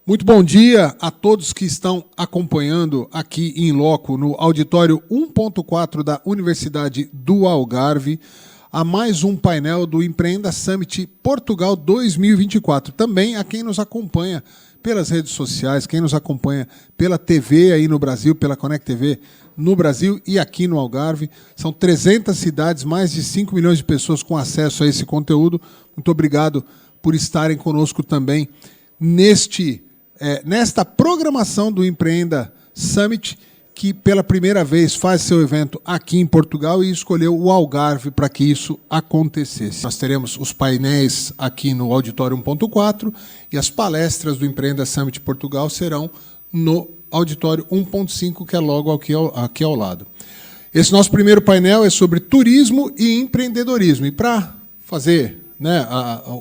Muito bom dia a todos que estão acompanhando aqui em loco no auditório 1.4 da Universidade do Algarve, a mais um painel do Empreenda Summit Portugal 2024. Também a quem nos acompanha pelas redes sociais, quem nos acompanha pela TV aí no Brasil, pela Connect TV no Brasil e aqui no Algarve. São 300 cidades, mais de 5 milhões de pessoas com acesso a esse conteúdo. Muito obrigado por estarem conosco também nesta programação do Empreenda Summit, que pela primeira vez faz seu evento aqui em Portugal e escolheu o Algarve para que isso acontecesse. Nós teremos os painéis aqui no Auditório 1.4 e as palestras do Empreenda Summit Portugal serão no Auditório 1.5, que é logo aqui ao lado. Esse nosso primeiro painel é sobre turismo e empreendedorismo. E para fazer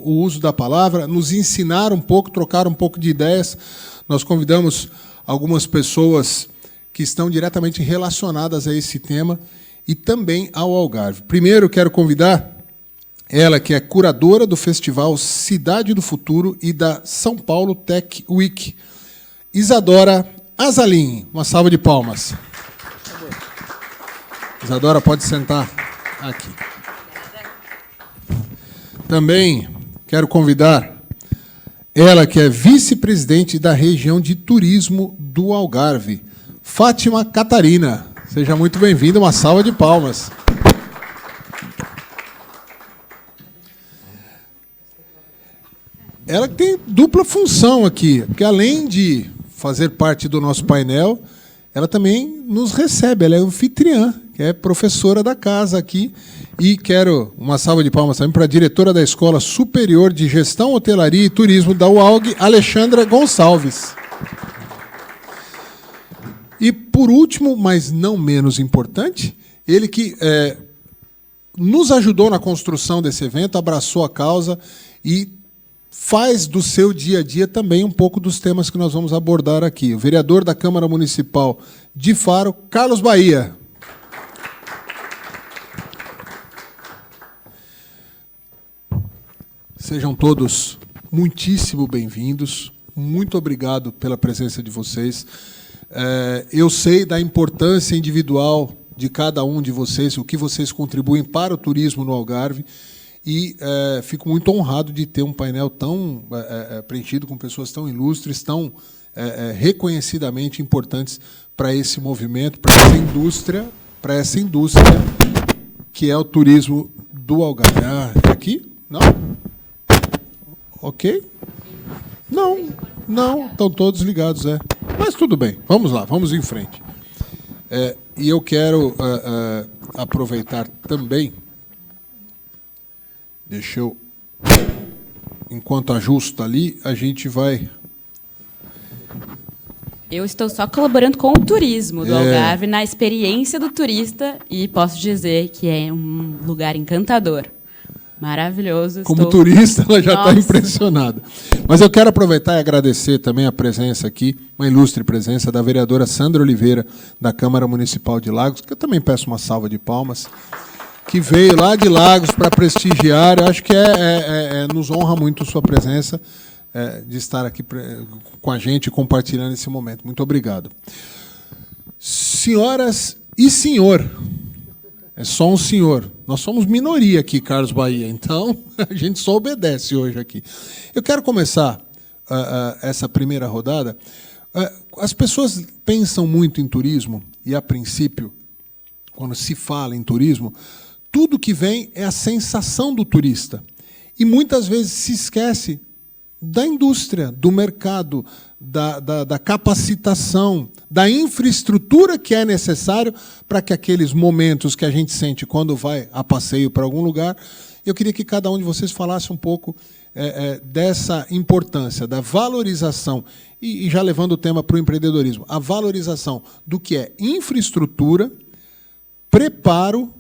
o uso da palavra, nos ensinar um pouco, trocar um pouco de ideias, nós convidamos algumas pessoas que estão diretamente relacionadas a esse tema e também ao Algarve. Primeiro, quero convidar ela, que é curadora do Festival Cidade do Futuro e da São Paulo Tech Week, Isadora Azalim. Uma salva de palmas. Isadora, pode sentar aqui. Também quero convidar ela, que é vice-presidente da região de turismo do Algarve, Fátima Catarina. Seja muito bem-vinda, uma salva de palmas. Ela tem dupla função aqui, porque além de fazer parte do nosso painel, ela também nos recebe, ela é anfitriã, que é professora da casa aqui. E quero uma salva de palmas também para a diretora da Escola Superior de Gestão, Hotelaria e Turismo da UALG, Alexandra Gonçalves. E, por último, mas não menos importante, ele que nos ajudou na construção desse evento, abraçou a causa e faz do seu dia a dia também um pouco dos temas que nós vamos abordar aqui. O vereador da Câmara Municipal de Faro, Carlos Bahia. Sejam todos muitíssimo bem-vindos. Muito obrigado pela presença de vocês. Eu sei da importância individual de cada um de vocês, o que vocês contribuem para o turismo no Algarve, e fico muito honrado de ter um painel tão preenchido com pessoas tão ilustres, tão reconhecidamente importantes para esse movimento, para essa indústria que é o turismo do Algarve. É aqui? Não? Ok? Não, estão todos ligados, Mas tudo bem, vamos lá, vamos em frente. E eu quero aproveitar também, enquanto ajusta ali, a gente vai... Eu estou só colaborando com o turismo do Algarve, na experiência do turista, e posso dizer que é um lugar encantador. Maravilhoso. Como turista, ela já está impressionada. Mas eu quero aproveitar e agradecer também a presença aqui, uma ilustre presença da vereadora Sandra Oliveira, da Câmara Municipal de Lagos, que eu também peço uma salva de palmas, que veio lá de Lagos para prestigiar. Eu acho que nos honra muito sua presença, de estar aqui com a gente, compartilhando esse momento. Muito obrigado. Senhoras e senhor... É só um senhor. Nós somos minoria aqui, Carlos Bahia, então a gente só obedece hoje aqui. Eu quero começar essa primeira rodada. As pessoas pensam muito em turismo e, a princípio, quando se fala em turismo, tudo que vem é a sensação do turista. E muitas vezes se esquece da indústria, do mercado, da capacitação, da infraestrutura que é necessário para que aqueles momentos que a gente sente quando vai a passeio para algum lugar. Eu queria que cada um de vocês falasse um pouco dessa importância, da valorização, e já levando o tema para o empreendedorismo, a valorização do que é infraestrutura, preparo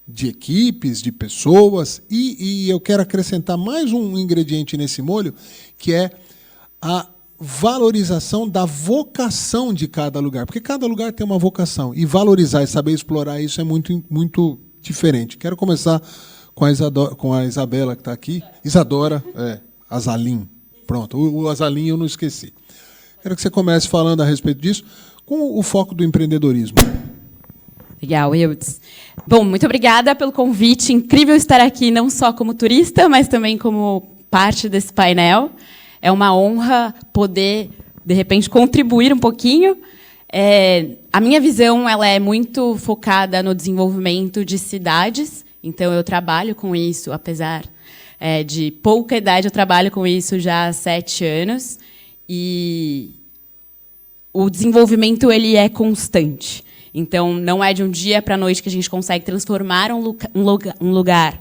de equipes, de pessoas, e eu quero acrescentar mais um ingrediente nesse molho, que é a valorização da vocação de cada lugar, porque cada lugar tem uma vocação, e valorizar e saber explorar isso é muito, muito diferente. Quero começar com a Isabela, que está aqui. Isadora Azalim. Pronto, o Azalim eu não esqueci. Quero que você comece falando a respeito disso, com o foco do empreendedorismo. Legal, Eudes. Bom, muito obrigada pelo convite. Incrível estar aqui, não só como turista, mas também como parte desse painel. É uma honra poder, de repente, contribuir um pouquinho. A minha visão ela é muito focada no desenvolvimento de cidades. Então, eu trabalho com isso, apesar de pouca idade, eu trabalho com isso já há 7 anos. E o desenvolvimento ele é constante. Então, não é de um dia para a noite que a gente consegue transformar um lugar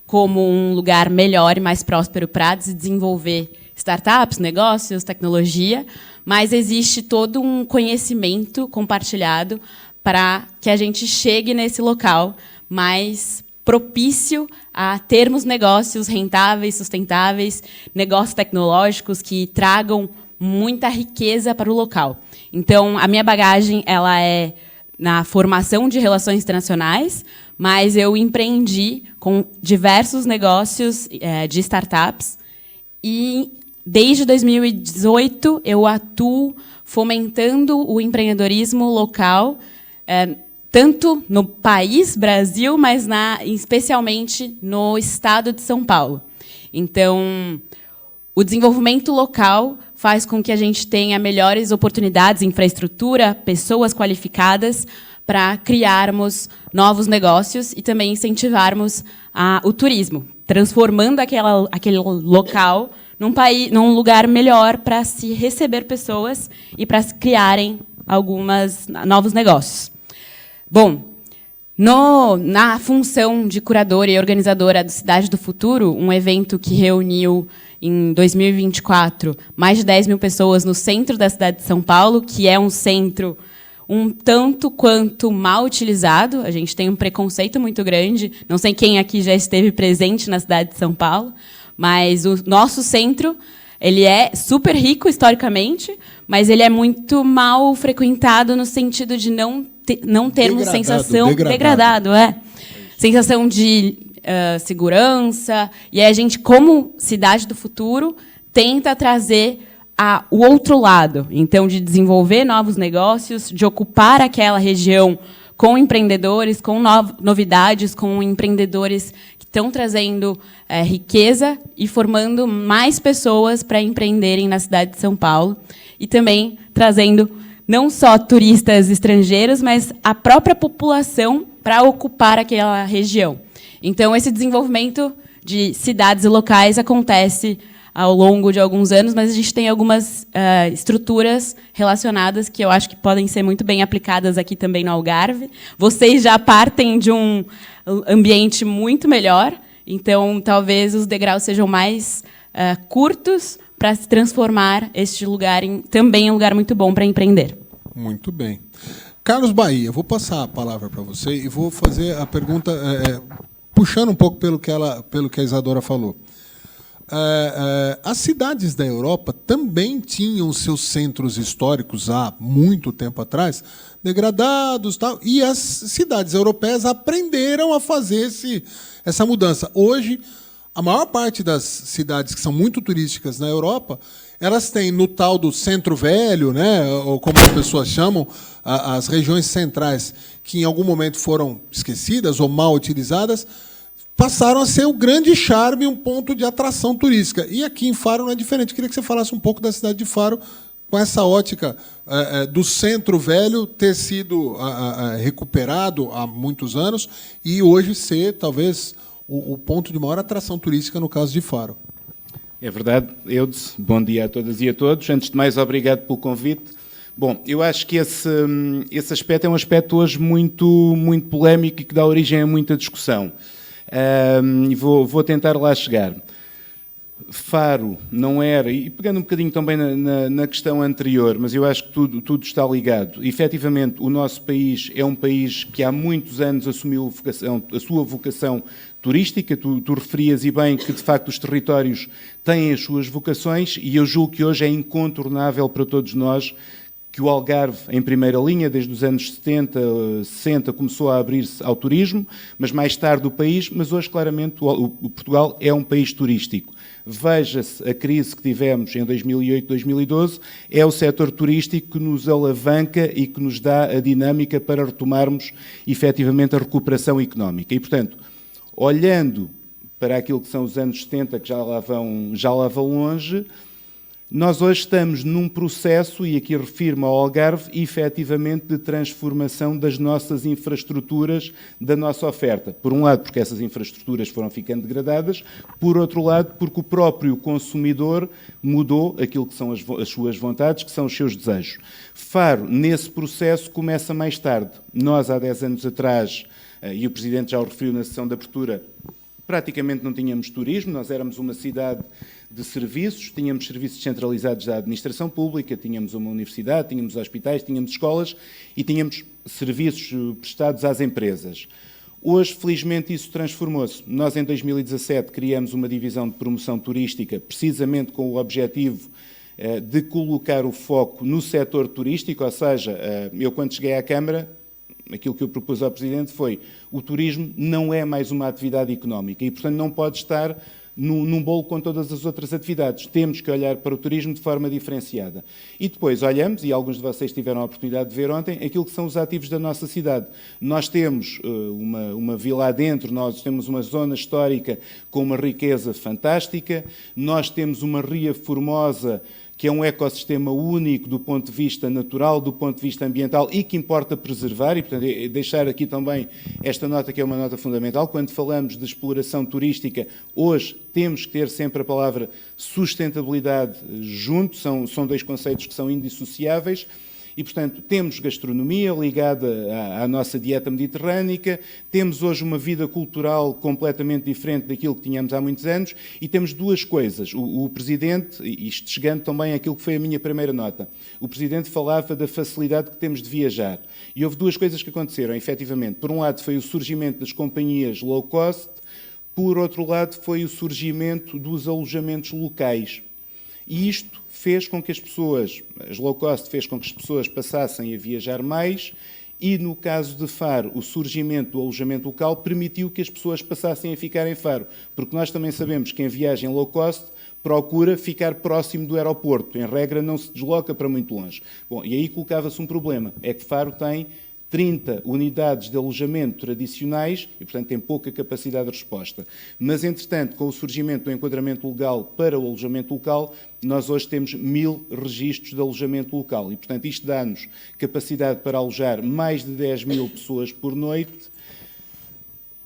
como um lugar melhor e mais próspero para desenvolver startups, negócios, tecnologia, mas existe todo um conhecimento compartilhado para que a gente chegue nesse local mais propício a termos negócios rentáveis, sustentáveis, negócios tecnológicos que tragam muita riqueza para o local. Então, a minha bagagem ela é na formação de relações internacionais, mas eu empreendi com diversos negócios de startups e, desde 2018, eu atuo fomentando o empreendedorismo local, tanto no país, Brasil, mas especialmente no estado de São Paulo. Então, o desenvolvimento local faz com que a gente tenha melhores oportunidades, infraestrutura, pessoas qualificadas para criarmos novos negócios e também incentivarmos o turismo, transformando aquele local num lugar melhor para se receber pessoas e para se criarem alguns novos negócios. Bom, na função de curadora e organizadora do Cidade do Futuro, um evento que reuniu, em 2024, mais de 10 mil pessoas no centro da cidade de São Paulo, que é um centro um tanto quanto mal utilizado. A gente tem um preconceito muito grande. Não sei quem aqui já esteve presente na cidade de São Paulo, mas o nosso centro ele é super rico historicamente, mas ele é muito mal frequentado no sentido de não termos sensação degradado, sensação de segurança. E aí a gente, como cidade do futuro, tenta trazer o outro lado, então de desenvolver novos negócios, de ocupar aquela região com empreendedores, com novidades, com empreendedores que estão trazendo riqueza e formando mais pessoas para empreenderem na cidade de São Paulo, e também trazendo não só turistas estrangeiros, mas a própria população para ocupar aquela região. Então, esse desenvolvimento de cidades e locais acontece ao longo de alguns anos, mas a gente tem algumas estruturas relacionadas que eu acho que podem ser muito bem aplicadas aqui também no Algarve. Vocês já partem de um ambiente muito melhor, então talvez os degraus sejam mais curtos para se transformar este lugar também em um lugar muito bom para empreender. Muito bem. Carlos Bahia, eu vou passar a palavra para você e vou fazer a pergunta puxando um pouco pelo que a Isadora falou. As cidades da Europa também tinham seus centros históricos há muito tempo atrás, degradados, tal, e as cidades europeias aprenderam a fazer essa mudança. Hoje, a maior parte das cidades que são muito turísticas na Europa, elas têm no tal do centro velho, né, ou como as pessoas chamam, as regiões centrais, que em algum momento foram esquecidas ou mal utilizadas, passaram a ser o grande charme, um ponto de atração turística. E aqui em Faro não é diferente. Eu queria que você falasse um pouco da cidade de Faro, com essa ótica do centro velho ter sido recuperado há muitos anos e hoje ser, talvez, o ponto de maior atração turística no caso de Faro. É verdade, Eudes. Bom dia a todas e a todos. Antes de mais, obrigado pelo convite. Bom, eu acho que esse aspecto é um aspecto hoje muito, muito polémico e que dá origem a muita discussão. E vou tentar lá chegar. Faro não era, e pegando um bocadinho também na questão anterior, mas eu acho que tudo está ligado. Efetivamente, o nosso país é um país que há muitos anos assumiu a sua vocação turística. Tu referias e bem que, de facto, os territórios têm as suas vocações, e eu julgo que hoje é incontornável para todos nós que o Algarve, em primeira linha, desde os anos 70, 60, começou a abrir-se ao turismo, mas mais tarde o país, mas hoje claramente o Portugal é um país turístico. Veja-se a crise que tivemos em 2008, 2012, é o setor turístico que nos alavanca e que nos dá a dinâmica para retomarmos efetivamente a recuperação económica. E, portanto, olhando para aquilo que são os anos 70, que já lá vão longe, nós hoje estamos num processo, e aqui refiro-me ao Algarve, efetivamente de transformação das nossas infraestruturas, da nossa oferta. Por um lado, porque essas infraestruturas foram ficando degradadas, por outro lado, porque o próprio consumidor mudou aquilo que são as suas vontades, que são os seus desejos. Faro, nesse processo, começa mais tarde. Nós, há 10 anos atrás, e o Presidente já o referiu na sessão de abertura, praticamente não tínhamos turismo, nós éramos uma cidade de serviços, tínhamos serviços centralizados da administração pública, tínhamos uma universidade, tínhamos hospitais, tínhamos escolas e tínhamos serviços prestados às empresas. Hoje, felizmente, isso transformou-se. Nós, em 2017, criamos uma divisão de promoção turística, precisamente com o objetivo de colocar o foco no setor turístico, ou seja, eu quando cheguei à Câmara, aquilo que eu propus ao Presidente foi o turismo não é mais uma atividade económica e, portanto, não pode estar num bolo com todas as outras atividades. Temos que olhar para o turismo de forma diferenciada. E depois olhamos, e alguns de vocês tiveram a oportunidade de ver ontem, aquilo que são os ativos da nossa cidade. Nós temos uma vila adentro, nós temos uma zona histórica com uma riqueza fantástica, nós temos uma ria formosa, que é um ecossistema único do ponto de vista natural, do ponto de vista ambiental e que importa preservar, e portanto deixar aqui também esta nota que é uma nota fundamental. Quando falamos de exploração turística, hoje temos que ter sempre a palavra sustentabilidade junto, são dois conceitos que são indissociáveis. E, portanto, temos gastronomia ligada à nossa dieta mediterrânica, temos hoje uma vida cultural completamente diferente daquilo que tínhamos há muitos anos e temos duas coisas. O Presidente, isto chegando também àquilo que foi a minha primeira nota, o Presidente falava da facilidade que temos de viajar. E houve duas coisas que aconteceram, efetivamente. Por um lado, foi o surgimento das companhias low cost, por outro lado, foi o surgimento dos alojamentos locais. E isto fez com que as low cost, fez com que as pessoas passassem a viajar mais e, no caso de Faro, o surgimento do alojamento local permitiu que as pessoas passassem a ficar em Faro, porque nós também sabemos que em viagem low cost procura ficar próximo do aeroporto, em regra não se desloca para muito longe. Bom, e aí colocava-se um problema, é que Faro tem 30 unidades de alojamento tradicionais e, portanto, tem pouca capacidade de resposta. Mas, entretanto, com o surgimento do enquadramento legal para o alojamento local, nós hoje temos 1000 registros de alojamento local e, portanto, isto dá-nos capacidade para alojar mais de 10.000 pessoas por noite,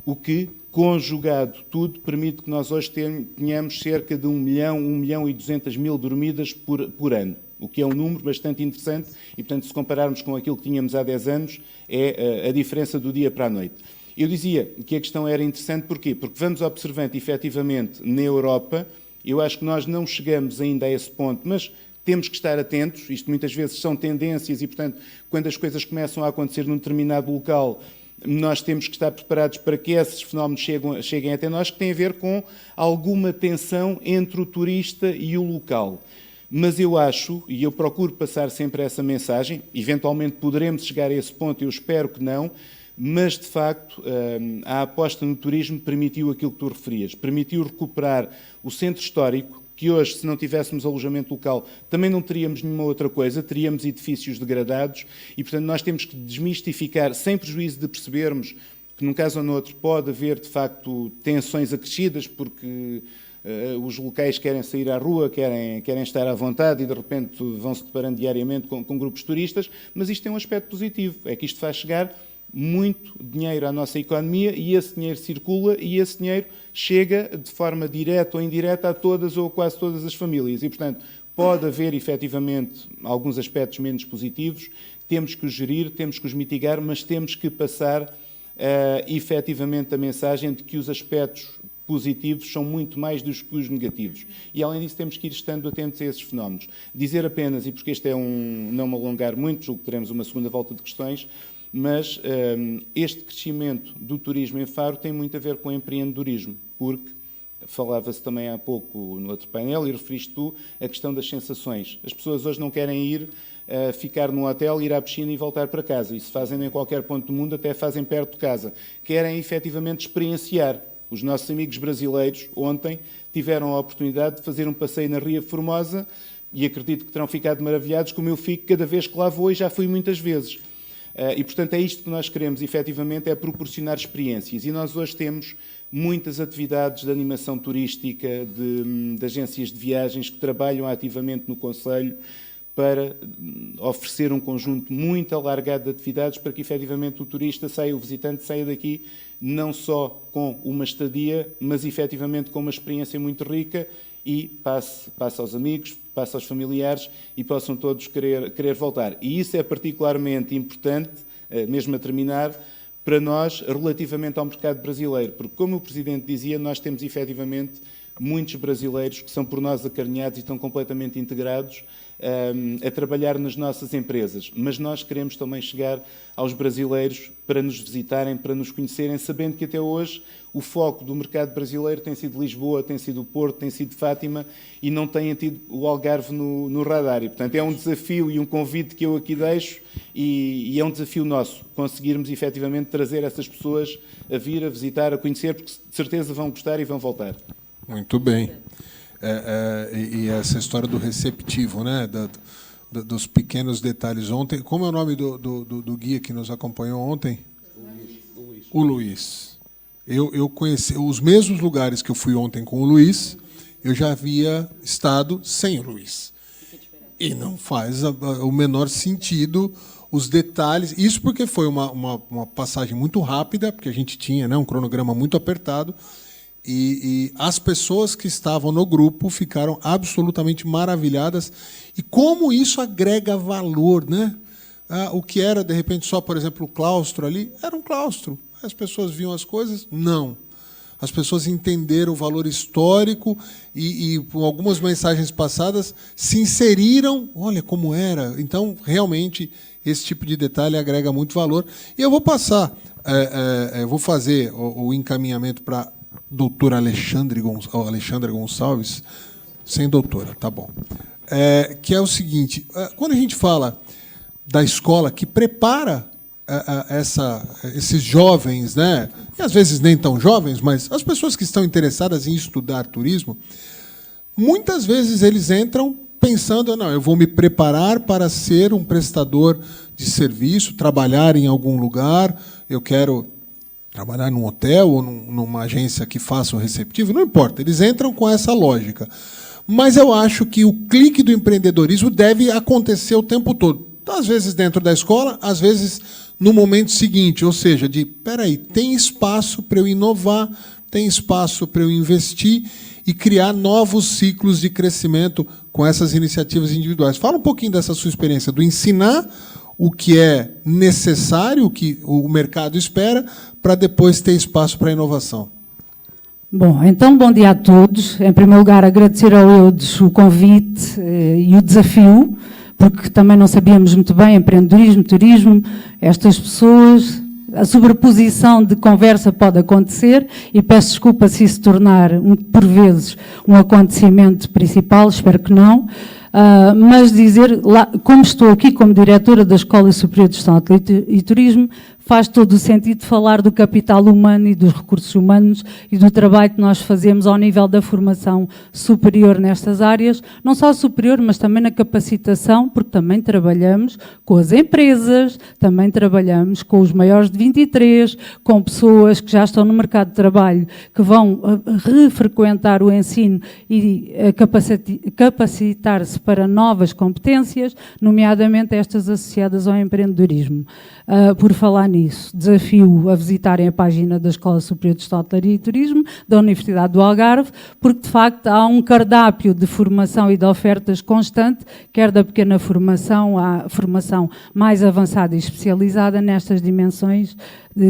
o que, conjugado tudo, permite que nós hoje tenhamos cerca de 1 milhão e 200 mil dormidas por ano, o que é um número bastante interessante e, portanto, se compararmos com aquilo que tínhamos há 10 anos, é a diferença do dia para a noite. Eu dizia que a questão era interessante, porquê? Porque vamos observando, efetivamente, na Europa, eu acho que nós não chegamos ainda a esse ponto, mas temos que estar atentos, isto muitas vezes são tendências e, portanto, quando as coisas começam a acontecer num determinado local, nós temos que estar preparados para que esses fenómenos cheguem até nós, que tem a ver com alguma tensão entre o turista e o local. Mas eu acho, e eu procuro passar sempre essa mensagem, eventualmente poderemos chegar a esse ponto, eu espero que não, mas de facto a aposta no turismo permitiu aquilo que tu referias, permitiu recuperar o centro histórico, que hoje, se não tivéssemos alojamento local, também não teríamos nenhuma outra coisa, teríamos edifícios degradados e, portanto, nós temos que desmistificar, sem prejuízo de percebermos que num caso ou no outro pode haver, de facto, tensões acrescidas, porque os locais querem sair à rua, querem estar à vontade e, de repente, vão-se deparando diariamente com grupos turistas, mas isto tem um aspecto positivo, é que isto faz chegar muito dinheiro à nossa economia e esse dinheiro circula e esse dinheiro chega de forma direta ou indireta a todas ou quase todas as famílias e, portanto, pode haver efetivamente alguns aspectos menos positivos, temos que os gerir, temos que os mitigar, mas temos que passar efetivamente a mensagem de que os aspectos positivos são muito mais do que os negativos. E, além disso, temos que ir estando atentos a esses fenómenos. Dizer apenas, e porque este é não me alongar muito, julgo que teremos uma segunda volta de questões, mas este crescimento do turismo em Faro tem muito a ver com o empreendedorismo, porque Falava-se também há pouco no outro painel, e referiste tu, a questão das sensações. As pessoas hoje não querem ir ficar num hotel, ir à piscina e voltar para casa. Isso fazem em qualquer ponto do mundo, até fazem perto de casa. Querem efetivamente experienciar. Os nossos amigos brasileiros, ontem, tiveram a oportunidade de fazer um passeio na Ria Formosa e acredito que terão ficado maravilhados, como eu fico cada vez que lá vou e já fui muitas vezes. E, portanto, é isto que nós queremos, efetivamente, é proporcionar experiências. E nós hoje temos muitas atividades de animação turística, de agências de viagens que trabalham ativamente no Conselho para oferecer um conjunto muito alargado de atividades para que, efetivamente, o turista saia, o visitante saia daqui não só com uma estadia, mas, efetivamente, com uma experiência muito rica e passe aos amigos, passe aos familiares e possam todos querer voltar. E isso é particularmente importante, mesmo a terminar, para nós, relativamente ao mercado brasileiro, porque, como o Presidente dizia, nós temos, efetivamente, muitos brasileiros que são por nós acarinhados e estão completamente integrados a trabalhar nas nossas empresas. Mas nós queremos também chegar aos brasileiros para nos visitarem, para nos conhecerem, sabendo que até hoje o foco do mercado brasileiro tem sido Lisboa, tem sido o Porto, tem sido Fátima e não têm tido o Algarve no radar. E, portanto, é um desafio e um convite que eu aqui deixo e é um desafio nosso conseguirmos efetivamente trazer essas pessoas a vir, a visitar, a conhecer, porque de certeza vão gostar e vão voltar. Muito bem. E essa história do receptivo, né? Dos pequenos detalhes. Ontem, como é o nome do guia que nos acompanhou ontem? O Luiz. Eu conheci os mesmos lugares que eu fui ontem com o Luiz, eu já havia estado sem o Luiz. E não faz o menor sentido os detalhes. Isso porque foi uma passagem muito rápida, porque a gente tinha, né, um cronograma muito apertado. E as pessoas que estavam no grupo ficaram absolutamente maravilhadas. E como isso agrega valor, né? O que era, de repente, só, por exemplo, o claustro ali, era um claustro. As pessoas viam as coisas? Não. As pessoas entenderam o valor histórico e com algumas mensagens passadas, se inseriram, olha como era. Então, realmente, esse tipo de detalhe agrega muito valor. E eu vou passar, eu vou fazer o encaminhamento para doutora Alexandra Gonçalves, sem doutora, tá bom. Que é o seguinte, quando a gente fala da escola que prepara esses jovens, né, e às vezes nem tão jovens, mas as pessoas que estão interessadas em estudar turismo, muitas vezes eles entram pensando, não, eu vou me preparar para ser um prestador de serviço, trabalhar em algum lugar, eu quero trabalhar num hotel ou numa agência que faça o receptivo, não importa, eles entram com essa lógica. Mas eu acho que o clique do empreendedorismo deve acontecer o tempo todo. Às vezes dentro da escola, às vezes no momento seguinte, ou seja, espera aí, tem espaço para eu inovar, tem espaço para eu investir e criar novos ciclos de crescimento com essas iniciativas individuais. Fala um pouquinho dessa sua experiência, do ensinar o que é necessário, o que o mercado espera, para depois ter espaço para a inovação. Bom, então, bom dia a todos. Em primeiro lugar, agradecer ao Eudes o convite e o desafio, porque também não sabíamos muito bem empreendedorismo, turismo, estas pessoas, a sobreposição de conversa pode acontecer e peço desculpa se isso tornar, por vezes, um acontecimento principal, espero que não. Mas dizer, como estou aqui como diretora da Escola Superior de Gestão e Turismo, faz todo o sentido falar do capital humano e dos recursos humanos e do trabalho que nós fazemos ao nível da formação superior nestas áreas, não só superior, mas também na capacitação, porque também trabalhamos com as empresas, também trabalhamos com os maiores de 23, com pessoas que já estão no mercado de trabalho, que vão refrequentar o ensino e capacitar-se para novas competências, nomeadamente estas associadas ao empreendedorismo. Por falar nisso, desafio a visitarem a página da Escola Superior de Hotelaria e Turismo da Universidade do Algarve, porque de facto há um cardápio de formação e de ofertas constante, quer da pequena formação à formação mais avançada e especializada nestas dimensões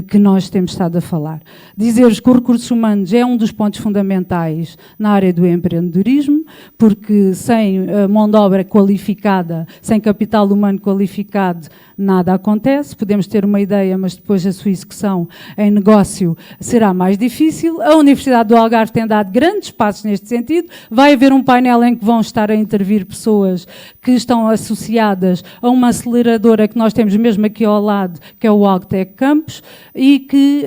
que nós temos estado a falar. Dizer-vos que os recursos humanos é um dos pontos fundamentais na área do empreendedorismo, porque sem mão de obra qualificada, sem capital humano qualificado, nada acontece. Podemos ter uma ideia, mas depois a sua execução em negócio será mais difícil. A Universidade do Algarve tem dado grandes passos neste sentido. Vai haver um painel em que vão estar a intervir pessoas que estão associadas a uma aceleradora que nós temos mesmo aqui ao lado, que é o Agtech Campus, e que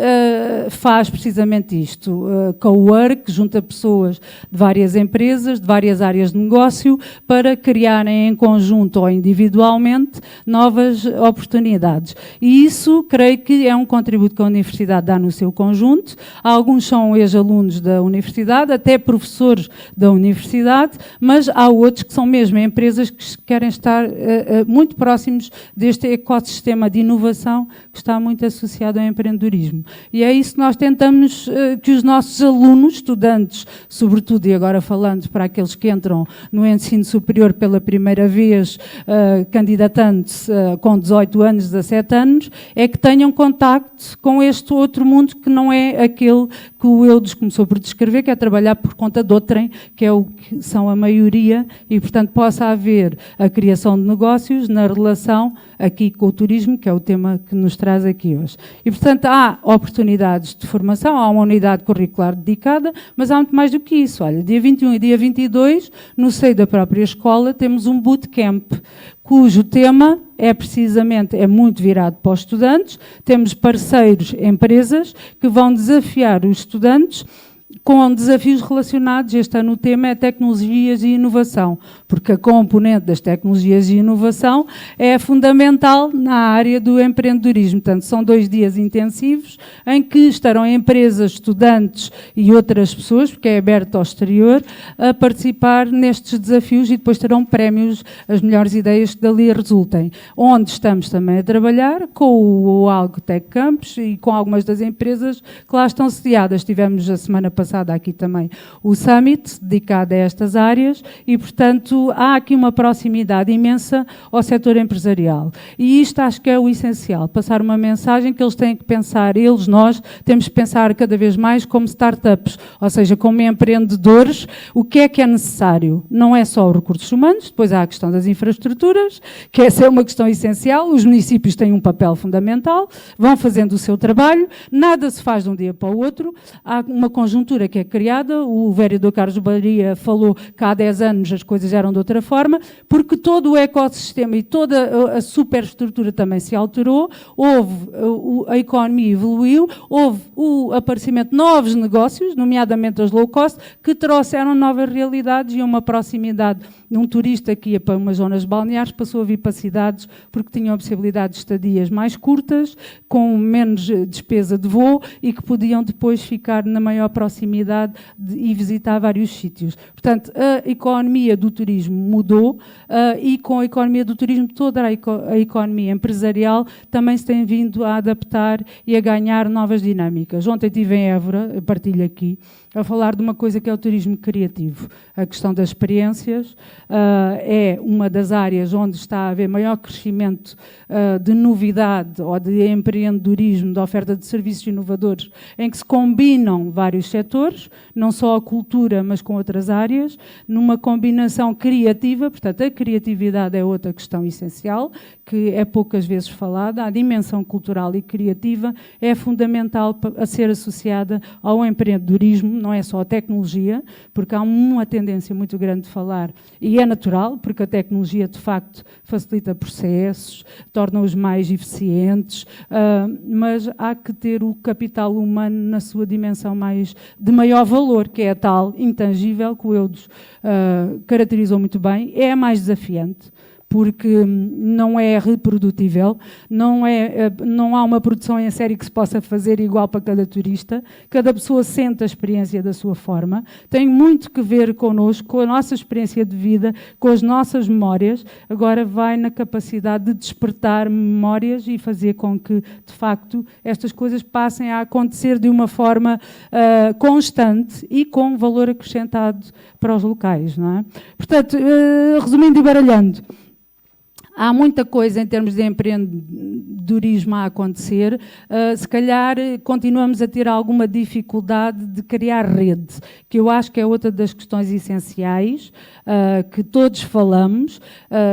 faz precisamente isto. Co-work, junta pessoas de várias empresas, de várias áreas de negócio, para criarem em conjunto ou individualmente novas oportunidades. E isso, creio que é um contributo que a Universidade dá no seu conjunto. Alguns são ex-alunos da Universidade, até professores da Universidade, mas há outros que são mesmo empresas que querem estar muito próximos deste ecossistema de inovação que está muito associado ao empreendedorismo. E é isso que nós tentamos que os nossos alunos, estudantes, sobretudo, e agora falando para aqueles que entram no ensino superior pela primeira vez, candidatando-se com 18 anos, 17 anos, é que tenham contacto com este outro mundo que não é aquele que o Eudes começou por descrever, que é trabalhar por conta de outrem, que é o que são a maioria, e, portanto, possa haver a criação de negócios na relação aqui com o turismo, que é o tema que nos traz aqui hoje. E, portanto, há oportunidades de formação, há uma unidade curricular dedicada, mas há muito mais do que isso. Olha, dia 21 e dia 22, no seio da própria escola, temos um bootcamp, cujo tema é precisamente, é muito virado para os estudantes. Temos parceiros, empresas, que vão desafiar os estudantes com desafios relacionados. Este ano o tema é tecnologias e inovação, porque a componente das tecnologias e inovação é fundamental na área do empreendedorismo. Portanto, são 2 dias intensivos em que estarão empresas, estudantes e outras pessoas, porque é aberto ao exterior, a participar nestes desafios, e depois terão prémios, as melhores ideias que dali resultem. Onde estamos também a trabalhar com o Agtech Campus e com algumas das empresas que lá estão sediadas. Tivemos a semana passada aqui também o Summit, dedicado a estas áreas, e, portanto, há aqui uma proximidade imensa ao setor empresarial. E isto acho que é o essencial, passar uma mensagem que eles têm que pensar, nós, temos que pensar cada vez mais como startups, ou seja, como empreendedores. O que é necessário? Não é só os recursos humanos, depois há a questão das infraestruturas, que essa é uma questão essencial. Os municípios têm um papel fundamental, vão fazendo o seu trabalho, nada se faz de um dia para o outro, há uma conjuntura que é criada. O vereador Carlos Baria falou que há 10 anos as coisas eram de outra forma, porque todo o ecossistema e toda a superestrutura também se alterou, a economia evoluiu, houve o aparecimento de novos negócios, nomeadamente as low cost, que trouxeram novas realidades e uma proximidade. Um turista que ia para umas zonas balneares passou a vir para cidades porque tinham a possibilidade de estadias mais curtas, com menos despesa de voo, e que podiam depois ficar na maior proximidade e visitar vários sítios. Portanto, a economia do turismo mudou, e com a economia do turismo toda a economia empresarial também se tem vindo a adaptar e a ganhar novas dinâmicas. Ontem estive em Évora, partilho aqui, a falar de uma coisa que é o turismo criativo. A questão das experiências é uma das áreas onde está a haver maior crescimento de novidade ou de empreendedorismo, de oferta de serviços inovadores, em que se combinam vários setores, não só a cultura, mas com outras áreas, numa combinação criativa. Portanto, a criatividade é outra questão essencial, que é poucas vezes falada. A dimensão cultural e criativa é fundamental a ser associada ao empreendedorismo, não é só a tecnologia, porque há uma tendência muito grande de falar, e é natural, porque a tecnologia, de facto, facilita processos, torna-os mais eficientes, mas há que ter o capital humano na sua dimensão de maior valor, que é a tal intangível, que o Eudes caracterizou muito bem. É a mais desafiante, porque não é reprodutível, não há uma produção em série que se possa fazer igual para cada turista. Cada pessoa sente a experiência da sua forma, tem muito que ver connosco, com a nossa experiência de vida, com as nossas memórias. Agora vai na capacidade de despertar memórias e fazer com que, de facto, estas coisas passem a acontecer de uma forma constante e com valor acrescentado para os locais, não é? Portanto, resumindo e baralhando, Há muita coisa em termos de empreendedorismo a acontecer. Se calhar continuamos a ter alguma dificuldade de criar rede, que eu acho que é outra das questões essenciais, que todos falamos.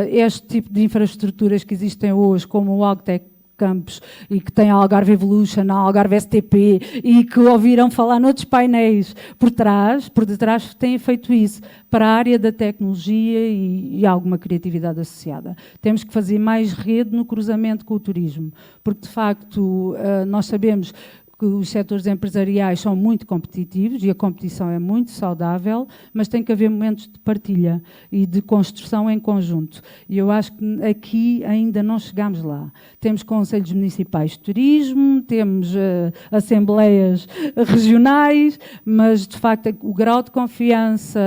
Este tipo de infraestruturas que existem hoje, como o Algtec Campus, e que tem a Algarve Evolution, a Algarve STP, e que ouviram falar noutros painéis por detrás têm feito isso para a área da tecnologia e alguma criatividade associada. Temos que fazer mais rede no cruzamento com o turismo, porque de facto nós sabemos que os setores empresariais são muito competitivos e a competição é muito saudável, mas tem que haver momentos de partilha e de construção em conjunto. E eu acho que aqui ainda não chegámos lá. Temos conselhos municipais de turismo, temos assembleias regionais, mas, de facto, o grau de confiança,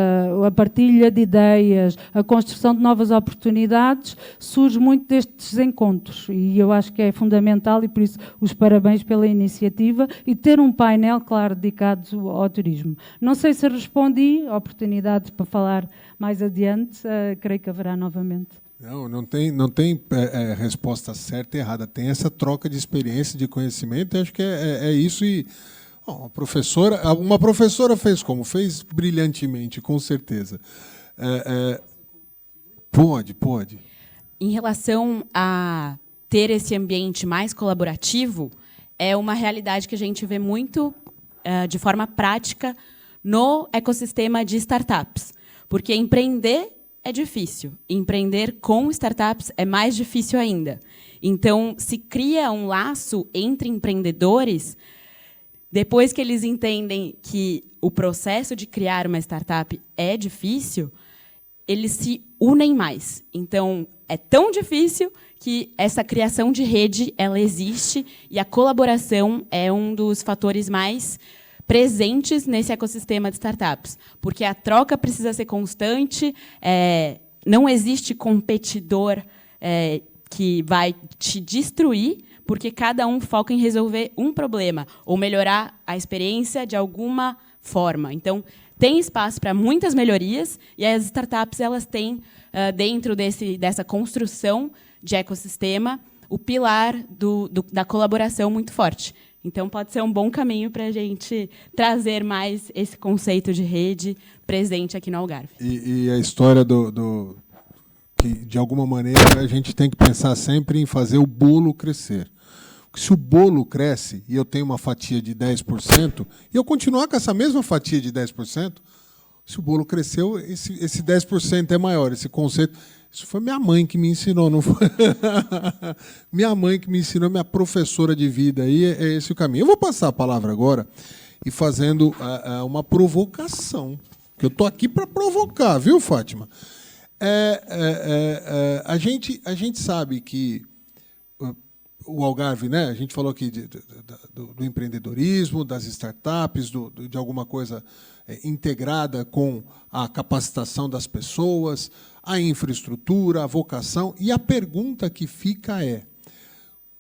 a partilha de ideias, a construção de novas oportunidades, surge muito destes encontros. E eu acho que é fundamental e, por isso, os parabéns pela iniciativa e ter um painel, claro, dedicado ao turismo. Não sei se respondi, oportunidade para falar mais adiante, creio que haverá novamente. Não tem resposta certa e errada, tem essa troca de experiência, de conhecimento, e acho que é isso. E uma professora fez como? Fez brilhantemente, com certeza. Pode. Em relação a ter esse ambiente mais colaborativo, é uma realidade que a gente vê muito de forma prática no ecossistema de startups. Porque empreender é difícil. Empreender com startups é mais difícil ainda. Então, se cria um laço entre empreendedores, depois que eles entendem que o processo de criar uma startup é difícil, eles se unem mais. Então, é tão difícil que essa criação de rede ela existe e a colaboração é um dos fatores mais presentes nesse ecossistema de startups, porque a troca precisa ser constante, não existe competidor que vai te destruir, porque cada um foca em resolver um problema ou melhorar a experiência de alguma forma. Então, tem espaço para muitas melhorias e as startups elas têm, dentro dessa construção de ecossistema, o pilar da colaboração muito forte. Então, pode ser um bom caminho para a gente trazer mais esse conceito de rede presente aqui no Algarve. E a história que, de alguma maneira, a gente tem que pensar sempre em fazer o bolo crescer. Porque se o bolo cresce e eu tenho uma fatia de 10%, e eu continuar com essa mesma fatia de 10%, se o bolo cresceu, esse 10% é maior. Esse conceito... Isso foi minha mãe que me ensinou, não foi? Minha mãe que me ensinou, minha professora de vida. Aí é esse o caminho. Eu vou passar a palavra agora e fazendo uma provocação. Que eu estou aqui para provocar, viu, Fátima? A gente sabe que o Algarve, né? A gente falou aqui do empreendedorismo, das startups, de alguma coisa integrada com a capacitação das pessoas, a infraestrutura, a vocação. E a pergunta que fica é,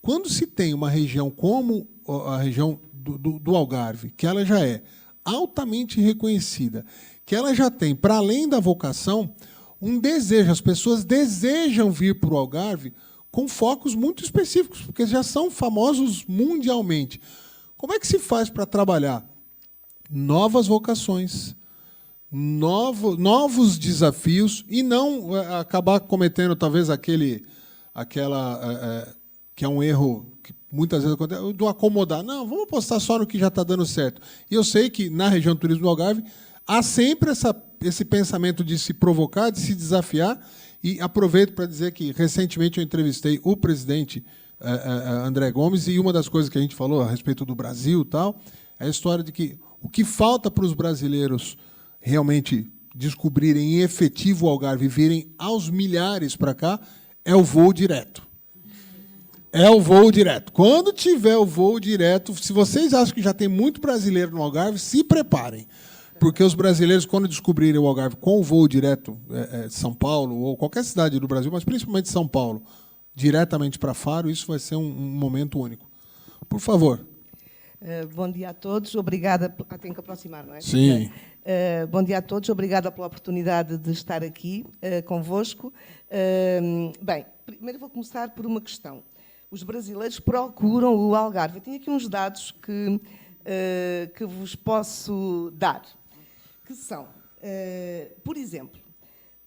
quando se tem uma região como a região do Algarve, que ela já é altamente reconhecida, que ela já tem, para além da vocação, um desejo, as pessoas desejam vir para o Algarve com focos muito específicos, porque já são famosos mundialmente. Como é que se faz para trabalhar novas vocações, novos desafios e não acabar cometendo talvez que é um erro que muitas vezes acontece, do acomodar. Não, vamos apostar só no que já está dando certo. E eu sei que na região do turismo do Algarve há sempre esse pensamento de se provocar, de se desafiar. E aproveito para dizer que recentemente eu entrevistei o presidente André Gomes, e uma das coisas que a gente falou a respeito do Brasil e tal, é a história de que o que falta para os brasileiros realmente descobrirem em efetivo o Algarve e virem aos milhares para cá é o voo direto. É o voo direto. Quando tiver o voo direto, se vocês acham que já tem muito brasileiro no Algarve, se preparem. Porque os brasileiros, quando descobrirem o Algarve com o voo direto de São Paulo, ou qualquer cidade do Brasil, mas principalmente São Paulo, diretamente para Faro, isso vai ser um momento único. Por favor. Bom dia a todos, obrigada. Tenho que aproximar, não é? Sim. Bom dia a todos, obrigada pela oportunidade de estar aqui convosco. Bem, primeiro vou começar por uma questão. Os brasileiros procuram o Algarve. Eu tenho aqui uns dados que vos posso dar, que são, por exemplo,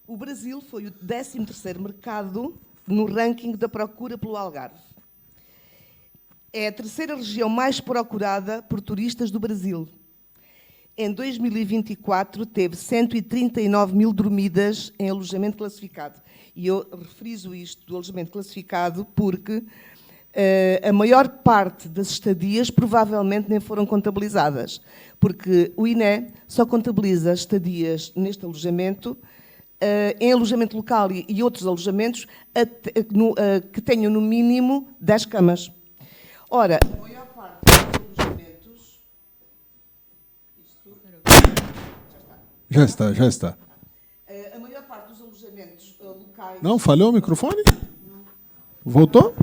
o Brasil foi o 13º mercado no ranking da procura pelo Algarve. É a terceira região mais procurada por turistas do Brasil. Em 2024, teve 139 mil dormidas em alojamento classificado. E eu refriso isto do alojamento classificado porque a maior parte das estadias provavelmente nem foram contabilizadas, porque o INE só contabiliza estadias neste alojamento, em alojamento local e outros alojamentos que tenham no mínimo 10 camas. Ora, a maior parte dos alojamentos... Já está. A maior parte dos alojamentos locais... Não, falhou o microfone? Voltou?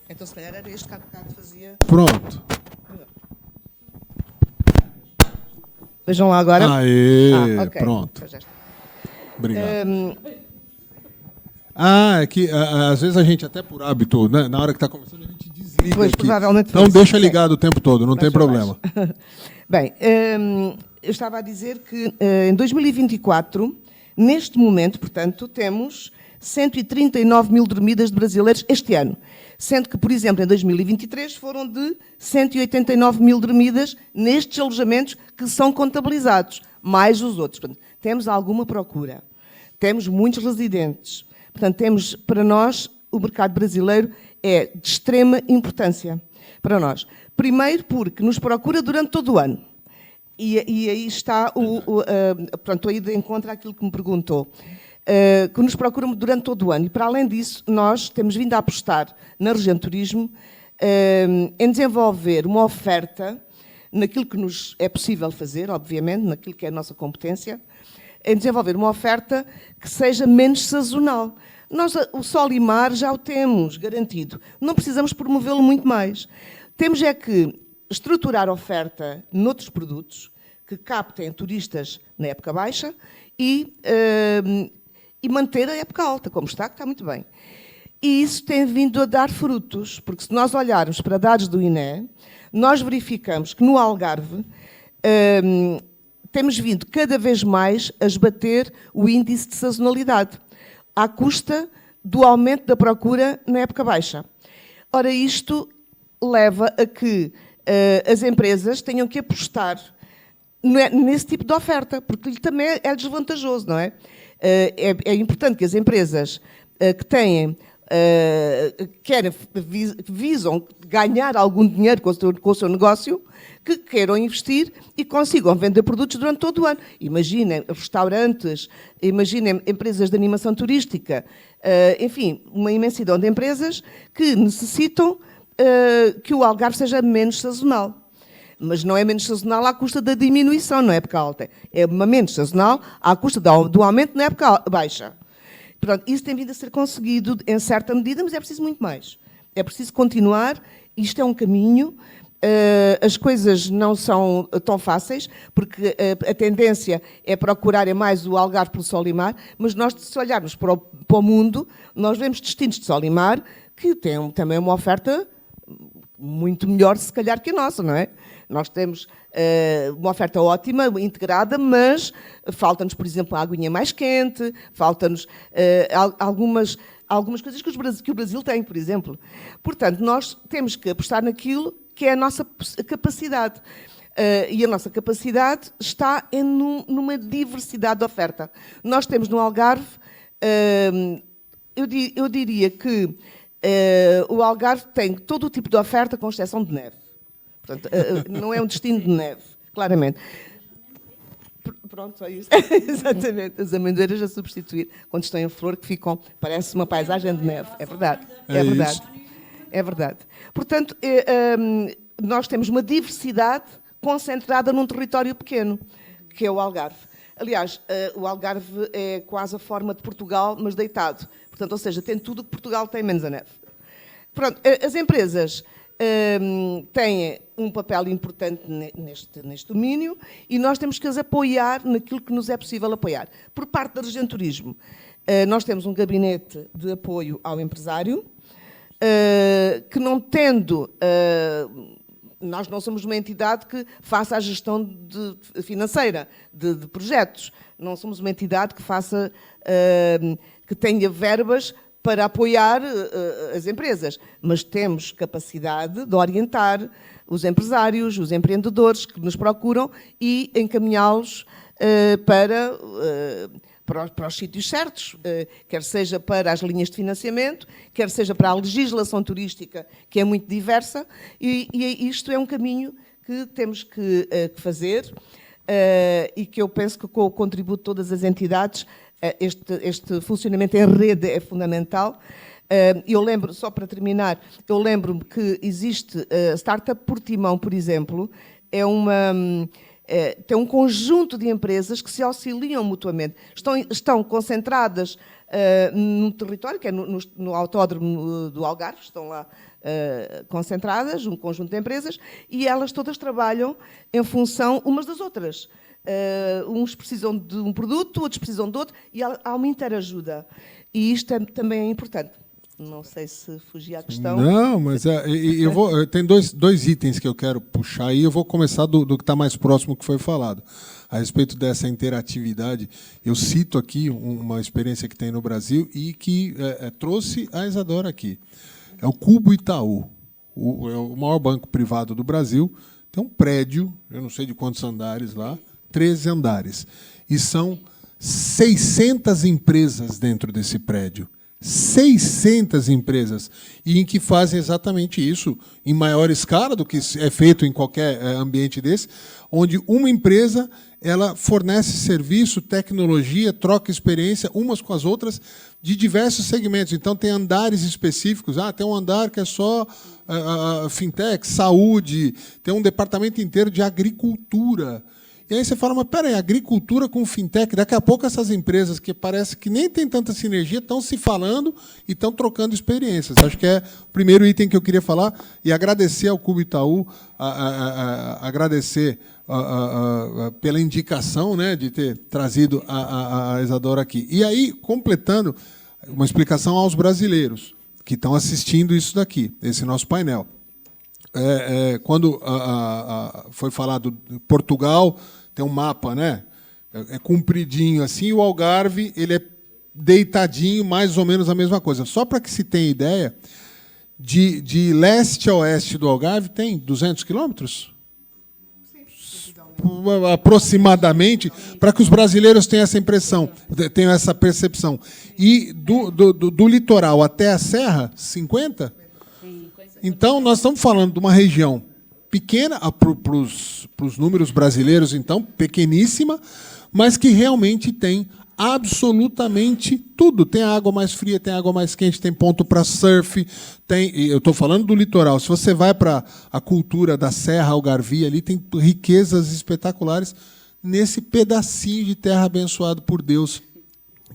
Então, se calhar era este que há bocado fazia... Pronto. Vejam lá agora. Okay. Pronto. Obrigado. É que às vezes a gente, até por hábito, né, na hora que está começando, a gente desliga pois, aqui. Provavelmente então deixa ligado o tempo todo, não tem problema. Bem, eu estava a dizer que em 2024, neste momento, portanto, temos 139 mil dormidas de brasileiros este ano. Sendo que, por exemplo, em 2023 foram de 189 mil dormidas nestes alojamentos que são contabilizados, mais os outros. Portanto, temos alguma procura. Temos muitos residentes. Portanto, temos, para nós, o mercado brasileiro é de extrema importância para nós. Primeiro porque nos procura durante todo o ano. E aí está, pronto, aí de encontro àquilo que me perguntou. Que nos procuram durante todo o ano. E, para além disso, nós temos vindo a apostar na região de turismo em desenvolver uma oferta naquilo que nos é possível fazer, obviamente, naquilo que é a nossa competência, em desenvolver uma oferta que seja menos sazonal. Nós, o sol e mar, já o temos garantido. Não precisamos promovê-lo muito mais. Temos é que estruturar a oferta noutros produtos que captem turistas na época baixa e manter a época alta, como está, que está muito bem. E isso tem vindo a dar frutos, porque se nós olharmos para dados do INE, nós verificamos que no Algarve temos vindo cada vez mais a esbater o índice de sazonalidade, à custa do aumento da procura na época baixa. Ora, isto leva a que as empresas tenham que apostar nesse tipo de oferta, porque também é desvantajoso, não é? É importante que as empresas que têm, visam ganhar algum dinheiro com o seu negócio, que queiram investir e consigam vender produtos durante todo o ano. Imaginem restaurantes, imaginem empresas de animação turística, enfim, uma imensidão de empresas que necessitam que o Algarve seja menos sazonal. Mas não é menos sazonal à custa da diminuição na época alta. É uma menos sazonal à custa do aumento na época baixa. Pronto, isso tem vindo a ser conseguido em certa medida, mas é preciso muito mais. É preciso continuar. Isto é um caminho. As coisas não são tão fáceis, porque a tendência é procurar mais o Algarve pelo sol e mar, mas nós, se olharmos para o mundo, nós vemos destinos de sol e mar que têm também uma oferta muito melhor, se calhar, que a nossa, não é? Nós temos uma oferta ótima, integrada, mas falta-nos, por exemplo, a aguinha mais quente, falta-nos algumas coisas que o Brasil tem, por exemplo. Portanto, nós temos que apostar naquilo que é a nossa capacidade. E a nossa capacidade está numa diversidade de oferta. Nós temos no Algarve, eu diria que o Algarve tem todo o tipo de oferta, com exceção de neve. Portanto, não é um destino de neve, claramente. Pronto, só isso. Exatamente. As amendoeiras a substituir, quando estão em flor, que ficam, parece uma paisagem de neve. É verdade. É verdade. É verdade. Portanto, nós temos uma diversidade concentrada num território pequeno, que é o Algarve. Aliás, o Algarve é quase a forma de Portugal, mas deitado. Portanto, ou seja, tem tudo o que Portugal tem, menos a neve. Pronto, as empresas têm um papel importante neste domínio e nós temos que as apoiar naquilo que nos é possível apoiar. Por parte da Região Turismo, nós temos um gabinete de apoio ao empresário, que não tendo... nós não somos uma entidade que faça a gestão financeira de projetos. Não somos uma entidade que faça... que tenha verbas para apoiar as empresas, mas temos capacidade de orientar os empresários, os empreendedores que nos procuram e encaminhá-los para os sítios certos, quer seja para as linhas de financiamento, quer seja para a legislação turística, que é muito diversa, e isto é um caminho que temos que fazer e que eu penso que com o contributo de todas as entidades este funcionamento em rede é fundamental. Eu lembro, só para terminar, eu lembro-me que existe a Startup Portimão, por exemplo, tem um conjunto de empresas que se auxiliam mutuamente. Estão concentradas num território, que é no Autódromo do Algarve, estão lá concentradas, um conjunto de empresas, e elas todas trabalham em função umas das outras. Uns precisam de um produto, outros precisam de outro, e há uma interajuda. E isto também é importante. Não sei se fugi à questão. Não, mas tem dois itens que eu quero puxar aí. Eu vou começar do que está mais próximo que foi falado. A respeito dessa interatividade, eu cito aqui uma experiência que tem no Brasil e que trouxe a Isadora aqui. É o Cubo Itaú, é o maior banco privado do Brasil. Tem um prédio, eu não sei de quantos andares lá, 13 andares. E são 600 empresas dentro desse prédio. 600 empresas, e em que fazem exatamente isso, em maior escala do que é feito em qualquer ambiente desse, onde uma empresa ela fornece serviço, tecnologia, troca experiência umas com as outras de diversos segmentos. Então, tem andares específicos. Tem um andar que é só fintech, saúde, tem um departamento inteiro de agricultura. E aí você fala, mas peraí, agricultura com fintech, daqui a pouco essas empresas que parece que nem tem tanta sinergia estão se falando e estão trocando experiências. Acho que é o primeiro item que eu queria falar e agradecer ao Cubo Itaú, agradecer pela indicação, né, de ter trazido a Isadora aqui. E aí, completando, uma explicação aos brasileiros que estão assistindo isso daqui, esse nosso painel. Quando foi falado de Portugal, tem um mapa, né? É compridinho assim, e o Algarve ele é deitadinho, mais ou menos a mesma coisa. Só para que se tenha ideia, de leste a oeste do Algarve tem 200 quilômetros? Aproximadamente, para que os brasileiros tenham essa impressão, tenham essa percepção. E do litoral até a serra, 50? Então, nós estamos falando de uma região pequena, para os números brasileiros, então, pequeníssima, mas que realmente tem absolutamente tudo. Tem água mais fria, tem água mais quente, tem ponto para surf, eu estou falando do litoral. Se você vai para a cultura da Serra Algarvia, ali tem riquezas espetaculares nesse pedacinho de terra abençoado por Deus,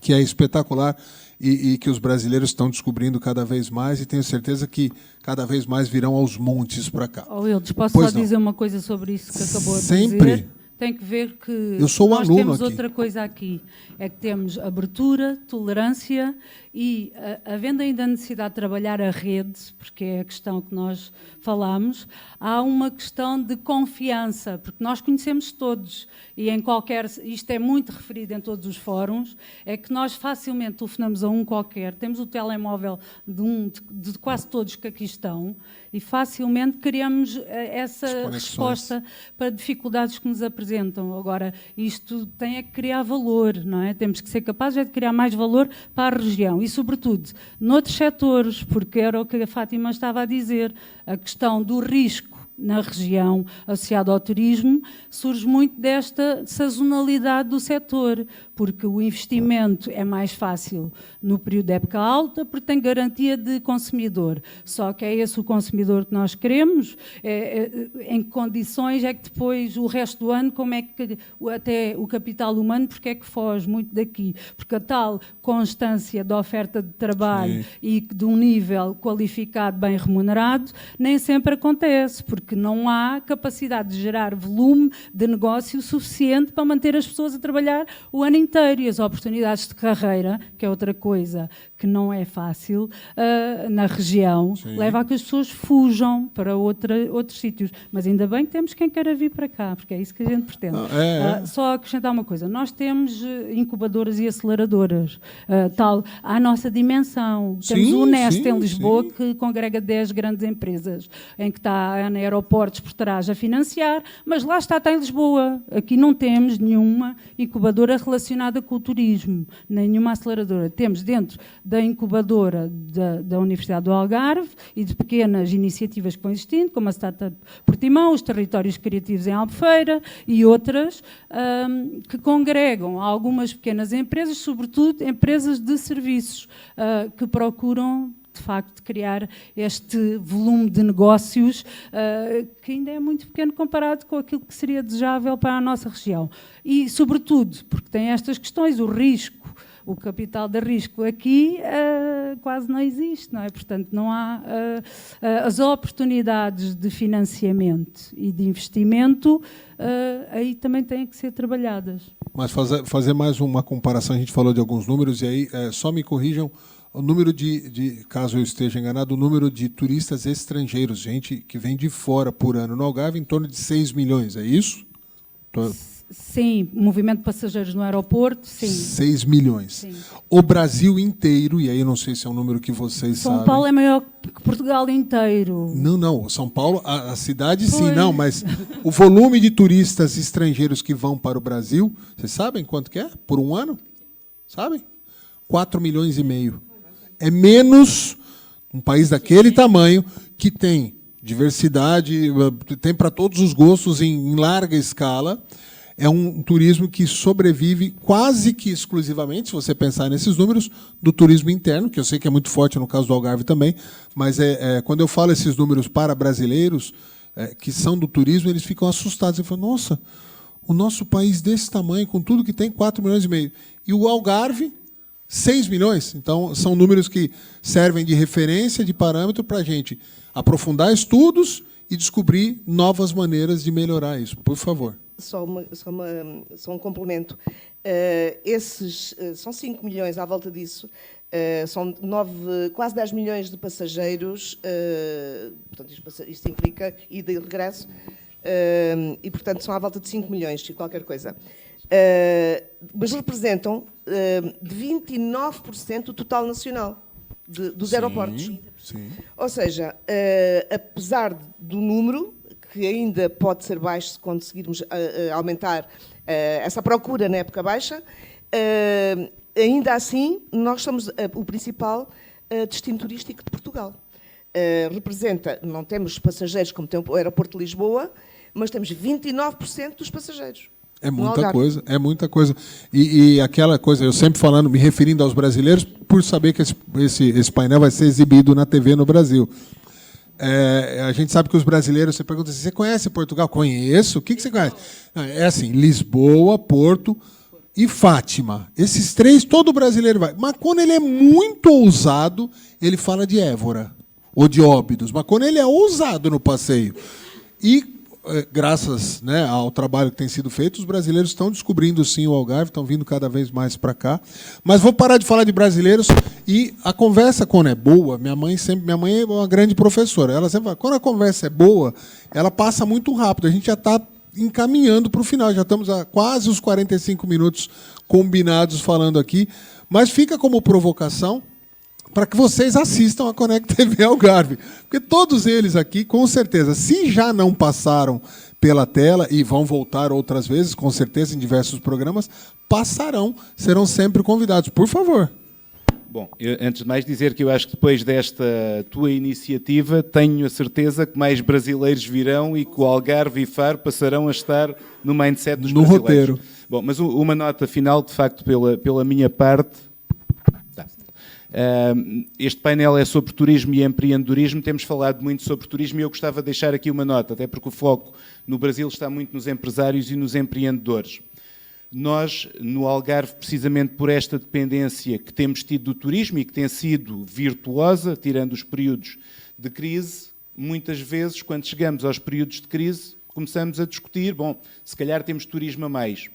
que é espetacular. E que os brasileiros estão descobrindo cada vez mais, e tenho certeza que cada vez mais virão aos montes para cá. Wildes, posso só dizer uma coisa sobre isso que acabou de dizer? Sempre. Tem que ver que eu sou nós aluno temos aqui. outra coisa aqui, é que temos abertura, tolerância e, havendo ainda a necessidade de trabalhar a rede, porque é a questão que nós falamos, há uma questão de confiança, porque nós conhecemos todos, e em isto é muito referido em todos os fóruns, é que nós facilmente telefonamos a um qualquer, temos o telemóvel de quase todos que aqui estão, e facilmente criamos essa resposta para dificuldades que nos apresentam. Agora, isto tem que criar valor, não é? Temos que ser capazes de criar mais valor para a região e, sobretudo, noutros setores, porque era o que a Fátima estava a dizer, a questão do risco na região associado ao turismo surge muito desta sazonalidade do setor, porque o investimento é mais fácil no período de época alta, porque tem garantia de consumidor. Só que é esse o consumidor que nós queremos, em que condições é que depois, o resto do ano, como é que até o capital humano, porque é que foge muito daqui? Porque a tal constância da oferta de trabalho e de um nível qualificado, bem remunerado, nem sempre acontece, porque não há capacidade de gerar volume de negócio suficiente para manter as pessoas a trabalhar o ano inteiro. E as oportunidades de carreira, que é outra coisa que não é fácil, na região, leva a que as pessoas fujam para outros sítios. Mas ainda bem que temos quem queira vir para cá, porque é isso que a gente pretende. Só acrescentar uma coisa, nós temos incubadoras e aceleradoras, tal, à nossa dimensão. Temos o Nest em Lisboa, que congrega 10 grandes empresas, em que está a Ana Aeroportos por trás a financiar, mas lá está em Lisboa. Aqui não temos nenhuma incubadora relacionada com o turismo, nenhuma aceleradora. Temos dentro da incubadora da Universidade do Algarve e de pequenas iniciativas que vão existindo, como a Startup Portimão, os territórios criativos em Albufeira e outras, que congregam algumas pequenas empresas, sobretudo empresas de serviços, que procuram de facto criar este volume de negócios que ainda é muito pequeno comparado com aquilo que seria desejável para a nossa região. E, sobretudo, porque tem estas questões, o risco, o capital de risco aqui quase não existe, não é? Portanto, não há as oportunidades de financiamento e de investimento, aí também têm que ser trabalhadas. Mas fazer mais uma comparação, a gente falou de alguns números, e aí só me corrijam o número caso eu esteja enganado, o número de turistas estrangeiros, gente que vem de fora por ano no Algarve, em torno de 6 milhões, é isso? Sim, movimento de passageiros no aeroporto, sim. 6 milhões. Sim. O Brasil inteiro, e aí eu não sei se é um número que vocês sabem... São Paulo é maior que Portugal inteiro. Não. São Paulo, a cidade sim, não, mas o volume de turistas estrangeiros que vão para o Brasil, vocês sabem quanto que é? Por um ano? Sabem? 4 milhões e meio. É menos um país daquele tamanho que tem diversidade, tem para todos os gostos em larga escala. É um turismo que sobrevive quase que exclusivamente, se você pensar nesses números, do turismo interno, que eu sei que é muito forte no caso do Algarve também, mas quando eu falo esses números para brasileiros que são do turismo, eles ficam assustados. Eles falam, nossa, o nosso país desse tamanho, com tudo que tem, 4 milhões e meio. E o Algarve, 6 milhões. Então, são números que servem de referência, de parâmetro para a gente aprofundar estudos e descobrir novas maneiras de melhorar isso. Por favor. Só um complemento. Esses são 5 milhões à volta disso, são quase 10 milhões de passageiros, portanto, isto implica ida e regresso, e, portanto, são à volta de 5 milhões e qualquer coisa. Mas representam 29% do total nacional dos aeroportos. Sim. Ou seja, apesar do número, que ainda pode ser baixo se conseguirmos aumentar essa procura na época baixa, ainda assim nós somos o principal destino turístico de Portugal. Representa, não temos passageiros como tem o aeroporto de Lisboa, mas temos 29% dos passageiros. É muita coisa, é muita coisa. E aquela coisa, eu sempre falando, me referindo aos brasileiros, por saber que esse painel vai ser exibido na TV no Brasil. A gente sabe que os brasileiros, você pergunta assim, você conhece Portugal? Conheço. O que você conhece? É assim, Lisboa, Porto e Fátima. Esses três, todo brasileiro vai. Mas quando ele é muito ousado, ele fala de Évora ou de Óbidos. Mas quando ele é ousado no passeio. E, graças, né, ao trabalho que tem sido feito, os brasileiros estão descobrindo, sim, o Algarve, estão vindo cada vez mais para cá. Mas vou parar de falar de brasileiros e a conversa, quando é boa, minha mãe é uma grande professora, ela sempre fala, quando a conversa é boa, ela passa muito rápido, a gente já está encaminhando para o final, já estamos a quase os 45 minutos combinados falando aqui, mas fica como provocação para que vocês assistam a Conect TV Algarve. Porque todos eles aqui, com certeza, se já não passaram pela tela, e vão voltar outras vezes, com certeza, em diversos programas, passarão, serão sempre convidados. Por favor. Bom, antes de mais dizer que eu acho que depois desta tua iniciativa tenho a certeza que mais brasileiros virão e que o Algarve e Faro passarão a estar no mindset dos brasileiros. Roteiro. Bom, mas uma nota final, de facto, pela minha parte. Tá. Este painel é sobre turismo e empreendedorismo. Temos falado muito sobre turismo e eu gostava de deixar aqui uma nota, até porque o foco no Brasil está muito nos empresários e nos empreendedores. Nós, no Algarve, precisamente por esta dependência que temos tido do turismo e que tem sido virtuosa, tirando os períodos de crise, muitas vezes, quando chegamos aos períodos de crise, começamos a discutir, bom, se calhar temos turismo a mais.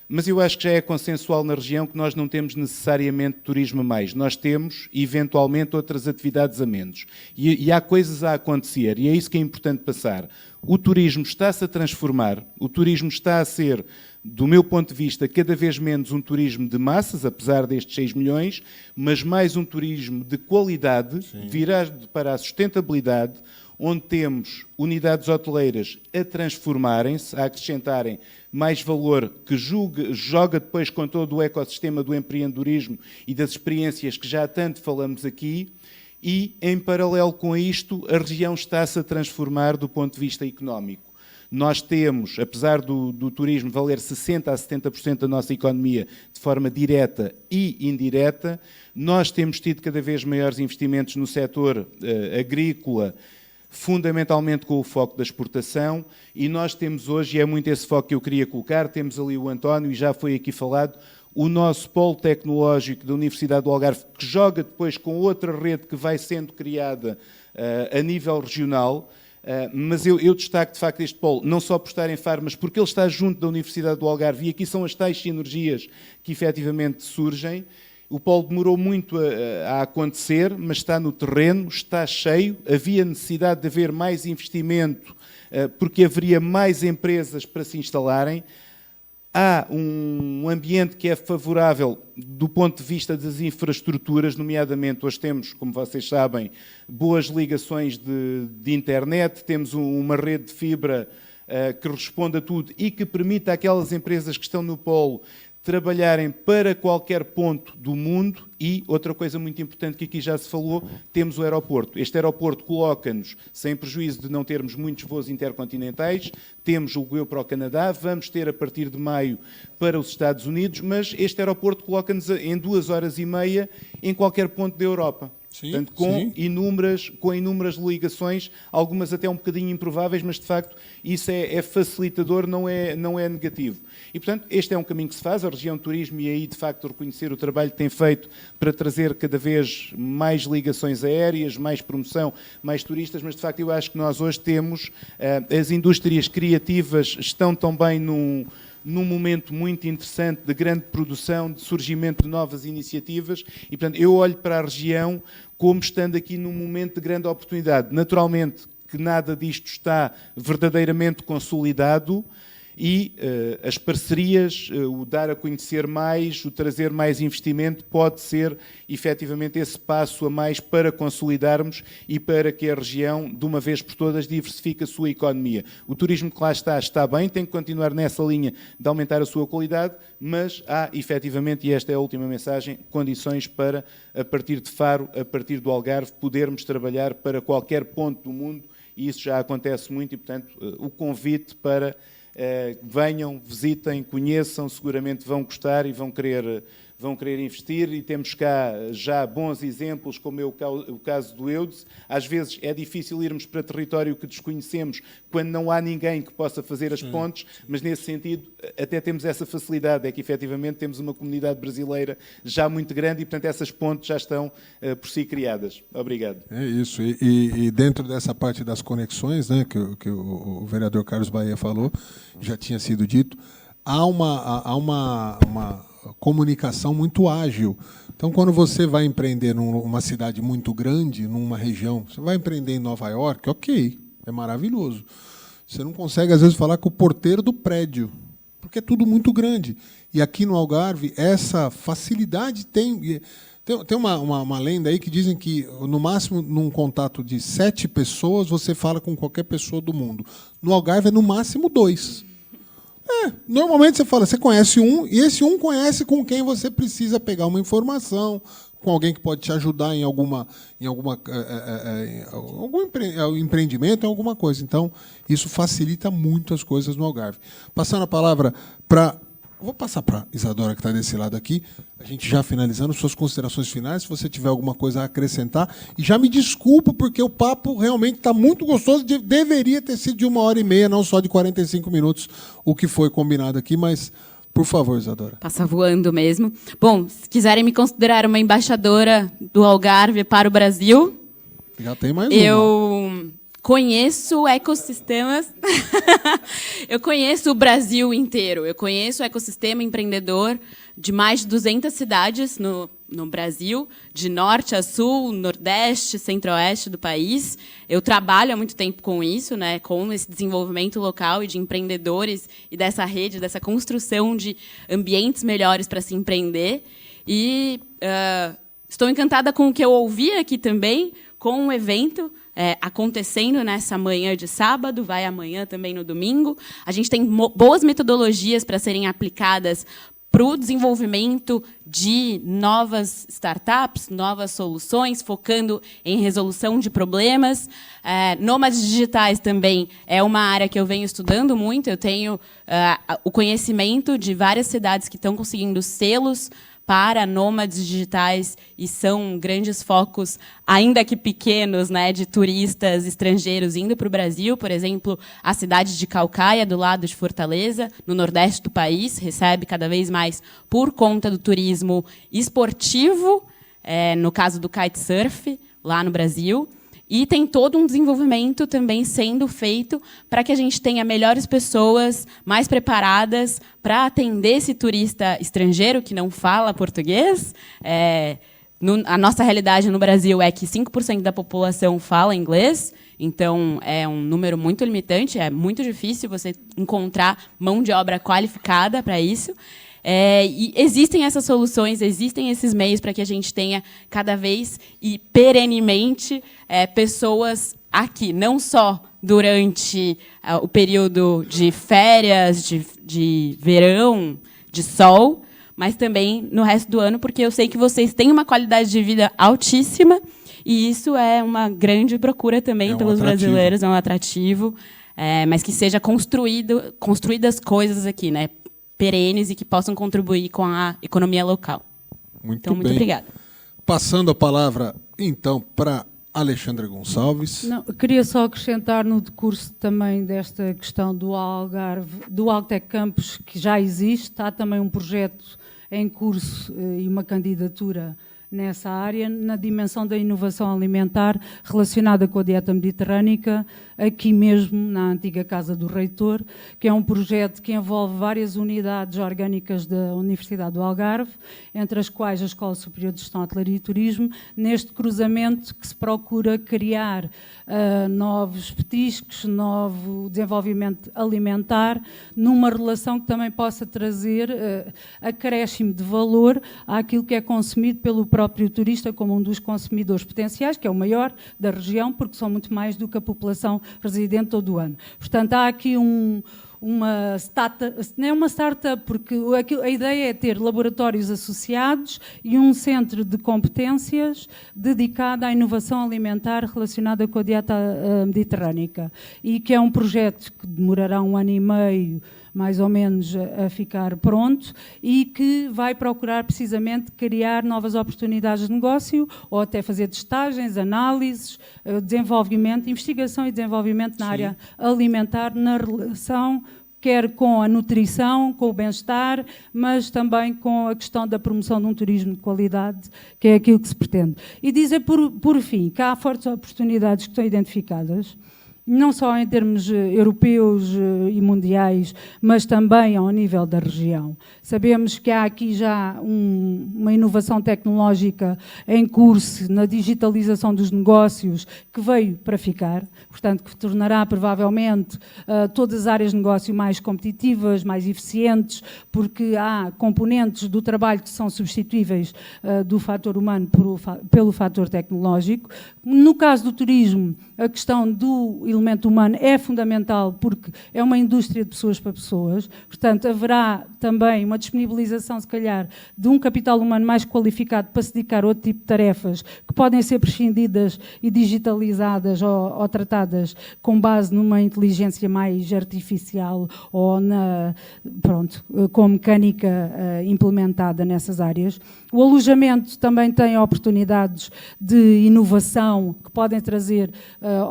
Mas eu acho que já é consensual na região que nós não temos necessariamente turismo a mais. Nós temos, eventualmente, outras atividades a menos. E há coisas a acontecer, e é isso que é importante passar. O turismo está-se a transformar, o turismo está a ser, do meu ponto de vista, cada vez menos um turismo de massas, apesar destes 6 milhões, mas mais um turismo de qualidade, virado para a sustentabilidade, onde temos unidades hoteleiras a transformarem-se, a acrescentarem mais valor que joga depois com todo o ecossistema do empreendedorismo e das experiências que já tanto falamos aqui, e, em paralelo com isto, a região está-se a transformar do ponto de vista económico. Nós temos, apesar do turismo valer 60% a 70% da nossa economia de forma direta e indireta, nós temos tido cada vez maiores investimentos no setor agrícola, fundamentalmente com o foco da exportação, e nós temos hoje, e é muito esse foco que eu queria colocar, temos ali o António, e já foi aqui falado, o nosso polo tecnológico da Universidade do Algarve, que joga depois com outra rede que vai sendo criada a nível regional, mas eu destaco de facto este polo, não só por estar em Faro, mas porque ele está junto da Universidade do Algarve, e aqui são as tais sinergias que efetivamente surgem. O polo demorou muito a acontecer, mas está no terreno, está cheio, havia necessidade de haver mais investimento, porque haveria mais empresas para se instalarem. Há um ambiente que é favorável do ponto de vista das infraestruturas, nomeadamente hoje temos, como vocês sabem, boas ligações de internet, temos uma rede de fibra que responde a tudo e que permite àquelas empresas que estão no polo trabalharem para qualquer ponto do mundo. E outra coisa muito importante que aqui já se falou, temos o aeroporto. Este aeroporto coloca-nos, sem prejuízo de não termos muitos voos intercontinentais, temos, julgo eu, para o Canadá, vamos ter a partir de maio para os Estados Unidos, mas este aeroporto coloca-nos em 2 horas e meia em qualquer ponto da Europa. Sim, portanto, com inúmeras ligações, algumas até um bocadinho improváveis, mas de facto isso é facilitador, não é negativo. E portanto este é um caminho que se faz, a região de turismo, e aí de facto reconhecer o trabalho que tem feito para trazer cada vez mais ligações aéreas, mais promoção, mais turistas, mas de facto eu acho que nós hoje temos, as indústrias criativas estão também num momento muito interessante de grande produção, de surgimento de novas iniciativas, e portanto eu olho para a região como estando aqui num momento de grande oportunidade. Naturalmente que nada disto está verdadeiramente consolidado, e as parcerias, o dar a conhecer mais, o trazer mais investimento pode ser efetivamente esse passo a mais para consolidarmos e para que a região, de uma vez por todas, diversifique a sua economia. O turismo que lá está bem, tem que continuar nessa linha de aumentar a sua qualidade, mas há efetivamente, e esta é a última mensagem, condições para, a partir de Faro, a partir do Algarve, podermos trabalhar para qualquer ponto do mundo, e isso já acontece muito, e portanto o convite para venham, visitem, conheçam, seguramente vão gostar e vão querer investir, e temos cá já bons exemplos, como é o caso do Eudes. Às vezes é difícil irmos para território que desconhecemos quando não há ninguém que possa fazer as pontes, mas nesse sentido até temos essa facilidade, é que efetivamente temos uma comunidade brasileira já muito grande e portanto essas pontes já estão por si criadas. Obrigado. É isso, e dentro dessa parte das conexões, né, que o vereador Carlos Bahia falou, já tinha sido dito, há uma comunicação muito ágil. Então, quando você vai empreender numa cidade muito grande, numa região, você vai empreender em Nova York, ok, é maravilhoso. Você não consegue, às vezes, falar com o porteiro do prédio, porque é tudo muito grande. E aqui no Algarve, essa facilidade tem uma lenda aí que dizem que, no máximo, num contato de 7 pessoas, você fala com qualquer pessoa do mundo. No Algarve é, no máximo, 2. Normalmente você fala, você conhece um, e esse um conhece com quem você precisa pegar uma informação, com alguém que pode te ajudar em algum empreendimento, em alguma coisa. Então, isso facilita muito as coisas no Algarve. Passando a palavra para... Vou passar para a Isadora, que está desse lado aqui, a gente já finalizando, suas considerações finais, se você tiver alguma coisa a acrescentar. E já me desculpo, porque o papo realmente está muito gostoso, deveria ter sido de 1h30, não só de 45 minutos, o que foi combinado aqui, mas, por favor, Isadora. Passa voando mesmo. Bom, se quiserem me considerar uma embaixadora do Algarve para o Brasil... Já tem mais uma. Eu conheço ecossistemas... Eu conheço o Brasil inteiro. Eu conheço o ecossistema empreendedor de mais de 200 cidades no Brasil, de norte a sul, nordeste, centro-oeste do país. Eu trabalho há muito tempo com isso, né, com esse desenvolvimento local e de empreendedores e dessa rede, dessa construção de ambientes melhores para se empreender. E estou encantada com o que eu ouvi aqui também, com um evento acontecendo nessa manhã de sábado, vai amanhã também no domingo. A gente tem boas metodologias para serem aplicadas para o desenvolvimento de novas startups, novas soluções, focando em resolução de problemas. Nômades digitais também é uma área que eu venho estudando muito. Eu tenho o conhecimento de várias cidades que estão conseguindo selos para nômades digitais e são grandes focos, ainda que pequenos, né, de turistas estrangeiros indo para o Brasil. Por exemplo, a cidade de Caucaia, do lado de Fortaleza, no nordeste do país, recebe cada vez mais por conta do turismo esportivo, no caso do kitesurf, lá no Brasil. E tem todo um desenvolvimento também sendo feito para que a gente tenha melhores pessoas, mais preparadas para atender esse turista estrangeiro que não fala português. A nossa realidade no Brasil é que 5% da população fala inglês, então é um número muito limitante, é muito difícil você encontrar mão de obra qualificada para isso. E existem essas soluções, existem esses meios para que a gente tenha cada vez e perenemente pessoas aqui, não só durante o período de férias, de verão, de sol, mas também no resto do ano, porque eu sei que vocês têm uma qualidade de vida altíssima e isso é uma grande procura também pelos brasileiros, é um atrativo, mas que seja construídas coisas aqui, né? Perenes e que possam contribuir com a economia local. Muito muito obrigada. Passando a palavra, então, para Alexandra Gonçalves. Não, eu queria só acrescentar no decurso também desta questão do Algarve, do Algtec Campus, que já existe, há também um projeto em curso e uma candidatura nessa área, na dimensão da inovação alimentar relacionada com a dieta mediterrânica, aqui mesmo na antiga Casa do Reitor, que é um projeto que envolve várias unidades orgânicas da Universidade do Algarve, entre as quais a Escola Superior de Gestão, Hotelaria e Turismo, neste cruzamento que se procura criar novos petiscos, novo desenvolvimento alimentar, numa relação que também possa trazer acréscimo de valor àquilo que é consumido pelo próprio turista como um dos consumidores potenciais, que é o maior da região, porque são muito mais do que a população residente todo o ano. Portanto, há aqui uma startup, não é uma startup, porque a ideia é ter laboratórios associados e um centro de competências dedicado à inovação alimentar relacionada com a dieta mediterrânica, e que é um projeto que demorará 1 ano e meio, mais ou menos, a ficar pronto, e que vai procurar precisamente criar novas oportunidades de negócio, ou até fazer testagens, análises, desenvolvimento, investigação e desenvolvimento na área alimentar, na relação quer com a nutrição, com o bem-estar, mas também com a questão da promoção de um turismo de qualidade, que é aquilo que se pretende. E dizer, por fim, que há fortes oportunidades que estão identificadas, não só em termos europeus e mundiais, mas também ao nível da região. Sabemos que há aqui já uma inovação tecnológica em curso na digitalização dos negócios que veio para ficar, portanto, que tornará provavelmente todas as áreas de negócio mais competitivas, mais eficientes, porque há componentes do trabalho que são substituíveis do fator humano pelo fator tecnológico. No caso do turismo, a questão do elemento elemento humano é fundamental porque é uma indústria de pessoas para pessoas, portanto haverá também uma disponibilização, se calhar, de um capital humano mais qualificado para se dedicar a outro tipo de tarefas que podem ser prescindidas e digitalizadas ou tratadas com base numa inteligência mais artificial ou com mecânica implementada nessas áreas. O alojamento também tem oportunidades de inovação que podem trazer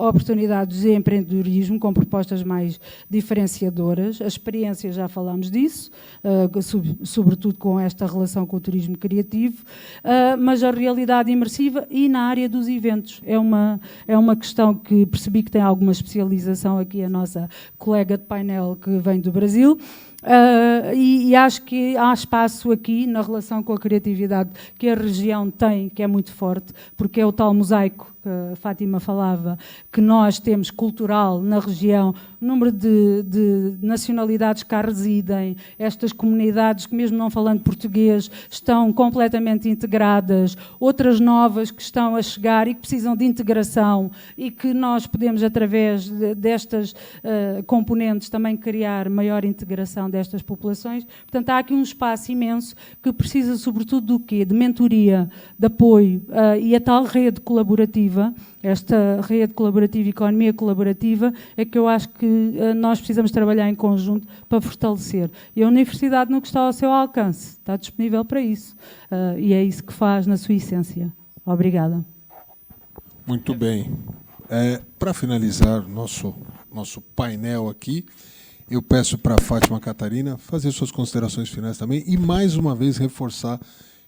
oportunidades de empreendedorismo com propostas mais diferenciadoras. A experiência, já falámos disso, sobretudo com esta relação com o turismo criativo, mas a realidade imersiva e na área dos eventos. É uma questão que percebi que tem alguma especialização aqui a nossa colega de painel que vem do Brasil. E acho que há espaço aqui na relação com a criatividade que a região tem, que é muito forte, porque é o tal mosaico que a Fátima falava, que nós temos cultural na região, o número de nacionalidades que cá residem, estas comunidades que mesmo não falando português estão completamente integradas, outras novas que estão a chegar e que precisam de integração e que nós podemos, através destas componentes, também criar maior integração destas populações. Portanto, há aqui um espaço imenso que precisa, sobretudo, do quê? De mentoria, de apoio e a tal rede colaborativa. Esta rede colaborativa, economia colaborativa, é que eu acho que nós precisamos trabalhar em conjunto para fortalecer. E a universidade, no que está ao seu alcance, está disponível para isso. E é isso que faz na sua essência. Obrigada. Muito bem. Para finalizar nosso painel aqui, eu peço para a Fátima Catarina fazer suas considerações finais também e, mais uma vez, reforçar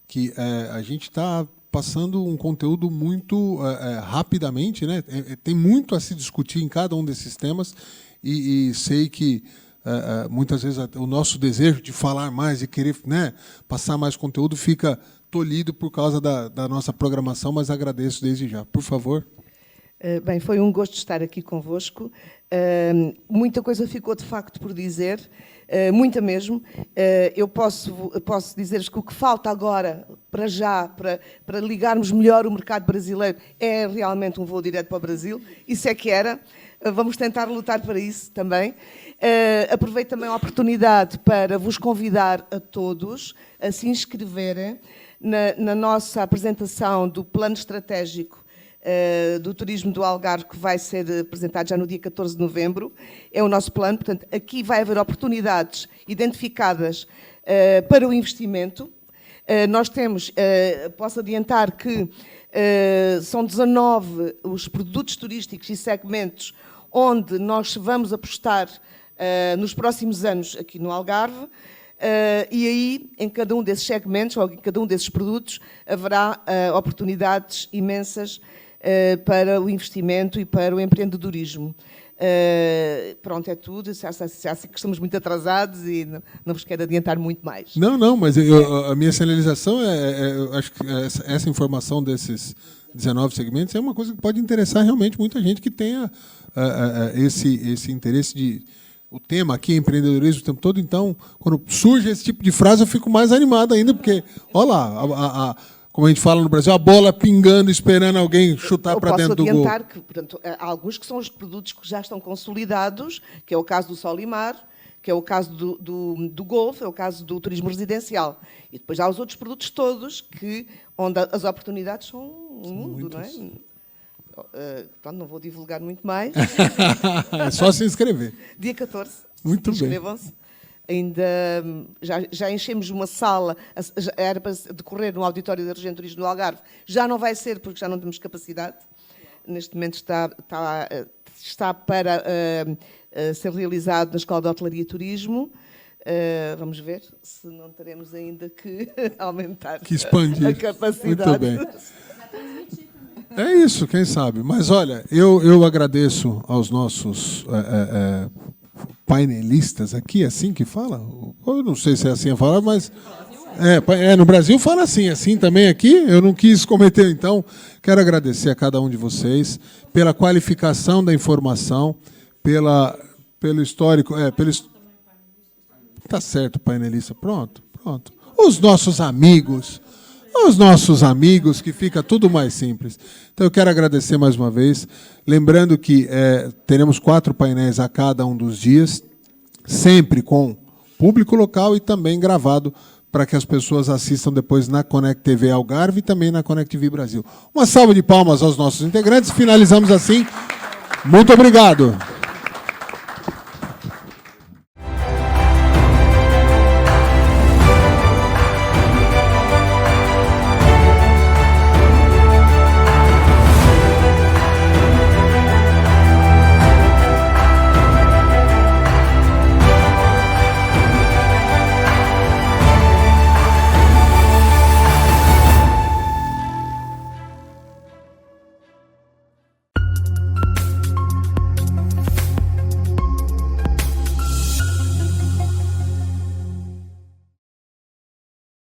que a gente está passando um conteúdo muito rapidamente, né? Tem muito a se discutir em cada um desses temas e sei que muitas vezes o nosso desejo de falar mais e querer, né, passar mais conteúdo fica tolhido por causa da nossa programação, mas agradeço desde já. Por favor. Bem, foi um gosto estar aqui convosco. Muita coisa ficou de facto por dizer, muita mesmo. Eu posso dizer-vos que o que falta agora, para já, para ligarmos melhor o mercado brasileiro, é realmente um voo direto para o Brasil. Isso é que era. Vamos tentar lutar para isso também. Aproveito também a oportunidade para vos convidar a todos a se inscreverem na nossa apresentação do Plano Estratégico do Turismo do Algarve, que vai ser apresentado já no dia 14 de novembro. É o nosso plano, portanto, aqui vai haver oportunidades identificadas para o investimento. Nós temos, posso adiantar que são 19 os produtos turísticos e segmentos onde nós vamos apostar nos próximos anos aqui no Algarve. E aí, em cada um desses segmentos, ou em cada um desses produtos, haverá oportunidades imensas para o investimento e para o empreendedorismo. Pronto, é tudo. Já sei que estamos muito atrasados e não vos quero adiantar muito mais. Não, mas a minha sinalização eu acho que essa informação desses 19 segmentos é uma coisa que pode interessar realmente muita gente que tenha esse interesse de... O tema aqui é empreendedorismo o tempo todo, então, quando surge esse tipo de frase, eu fico mais animado ainda, porque, olha lá, como a gente fala no Brasil, a bola pingando, esperando alguém chutar para dentro do gol. Eu posso adiantar que, portanto, há alguns que são os produtos que já estão consolidados, que é o caso do Sol e Mar, que é o caso do golfe, é o caso do turismo residencial. E depois há os outros produtos todos, onde as oportunidades são um mundo, não é? Pronto, não vou divulgar muito mais. É só se inscrever. Dia 14. Muito bem. Inscrevam-se. Ainda já enchemos uma sala, era para decorrer no auditório da Região de Turismo do Algarve. Já não vai ser, porque já não temos capacidade. Neste momento está para ser realizado na Escola de Hotelaria e Turismo. Vamos ver se não teremos ainda que aumentar que expandir a capacidade. Muito bem. É isso, quem sabe. Mas, olha, eu agradeço aos nossos painelistas aqui, assim que fala? Eu não sei se é assim a falar, mas... no Brasil fala assim também aqui. Eu não quis cometer, então. Quero agradecer a cada um de vocês pela qualificação da informação, pelo histórico... Tá certo, painelista. Pronto. Os nossos amigos... Os nossos amigos, que fica tudo mais simples. Então eu quero agradecer mais uma vez, lembrando que teremos 4 painéis a cada um dos dias, sempre com público local e também gravado para que as pessoas assistam depois na Connect TV Algarve e também na Connect TV Brasil. Uma salva de palmas aos nossos integrantes. Finalizamos assim. Muito obrigado.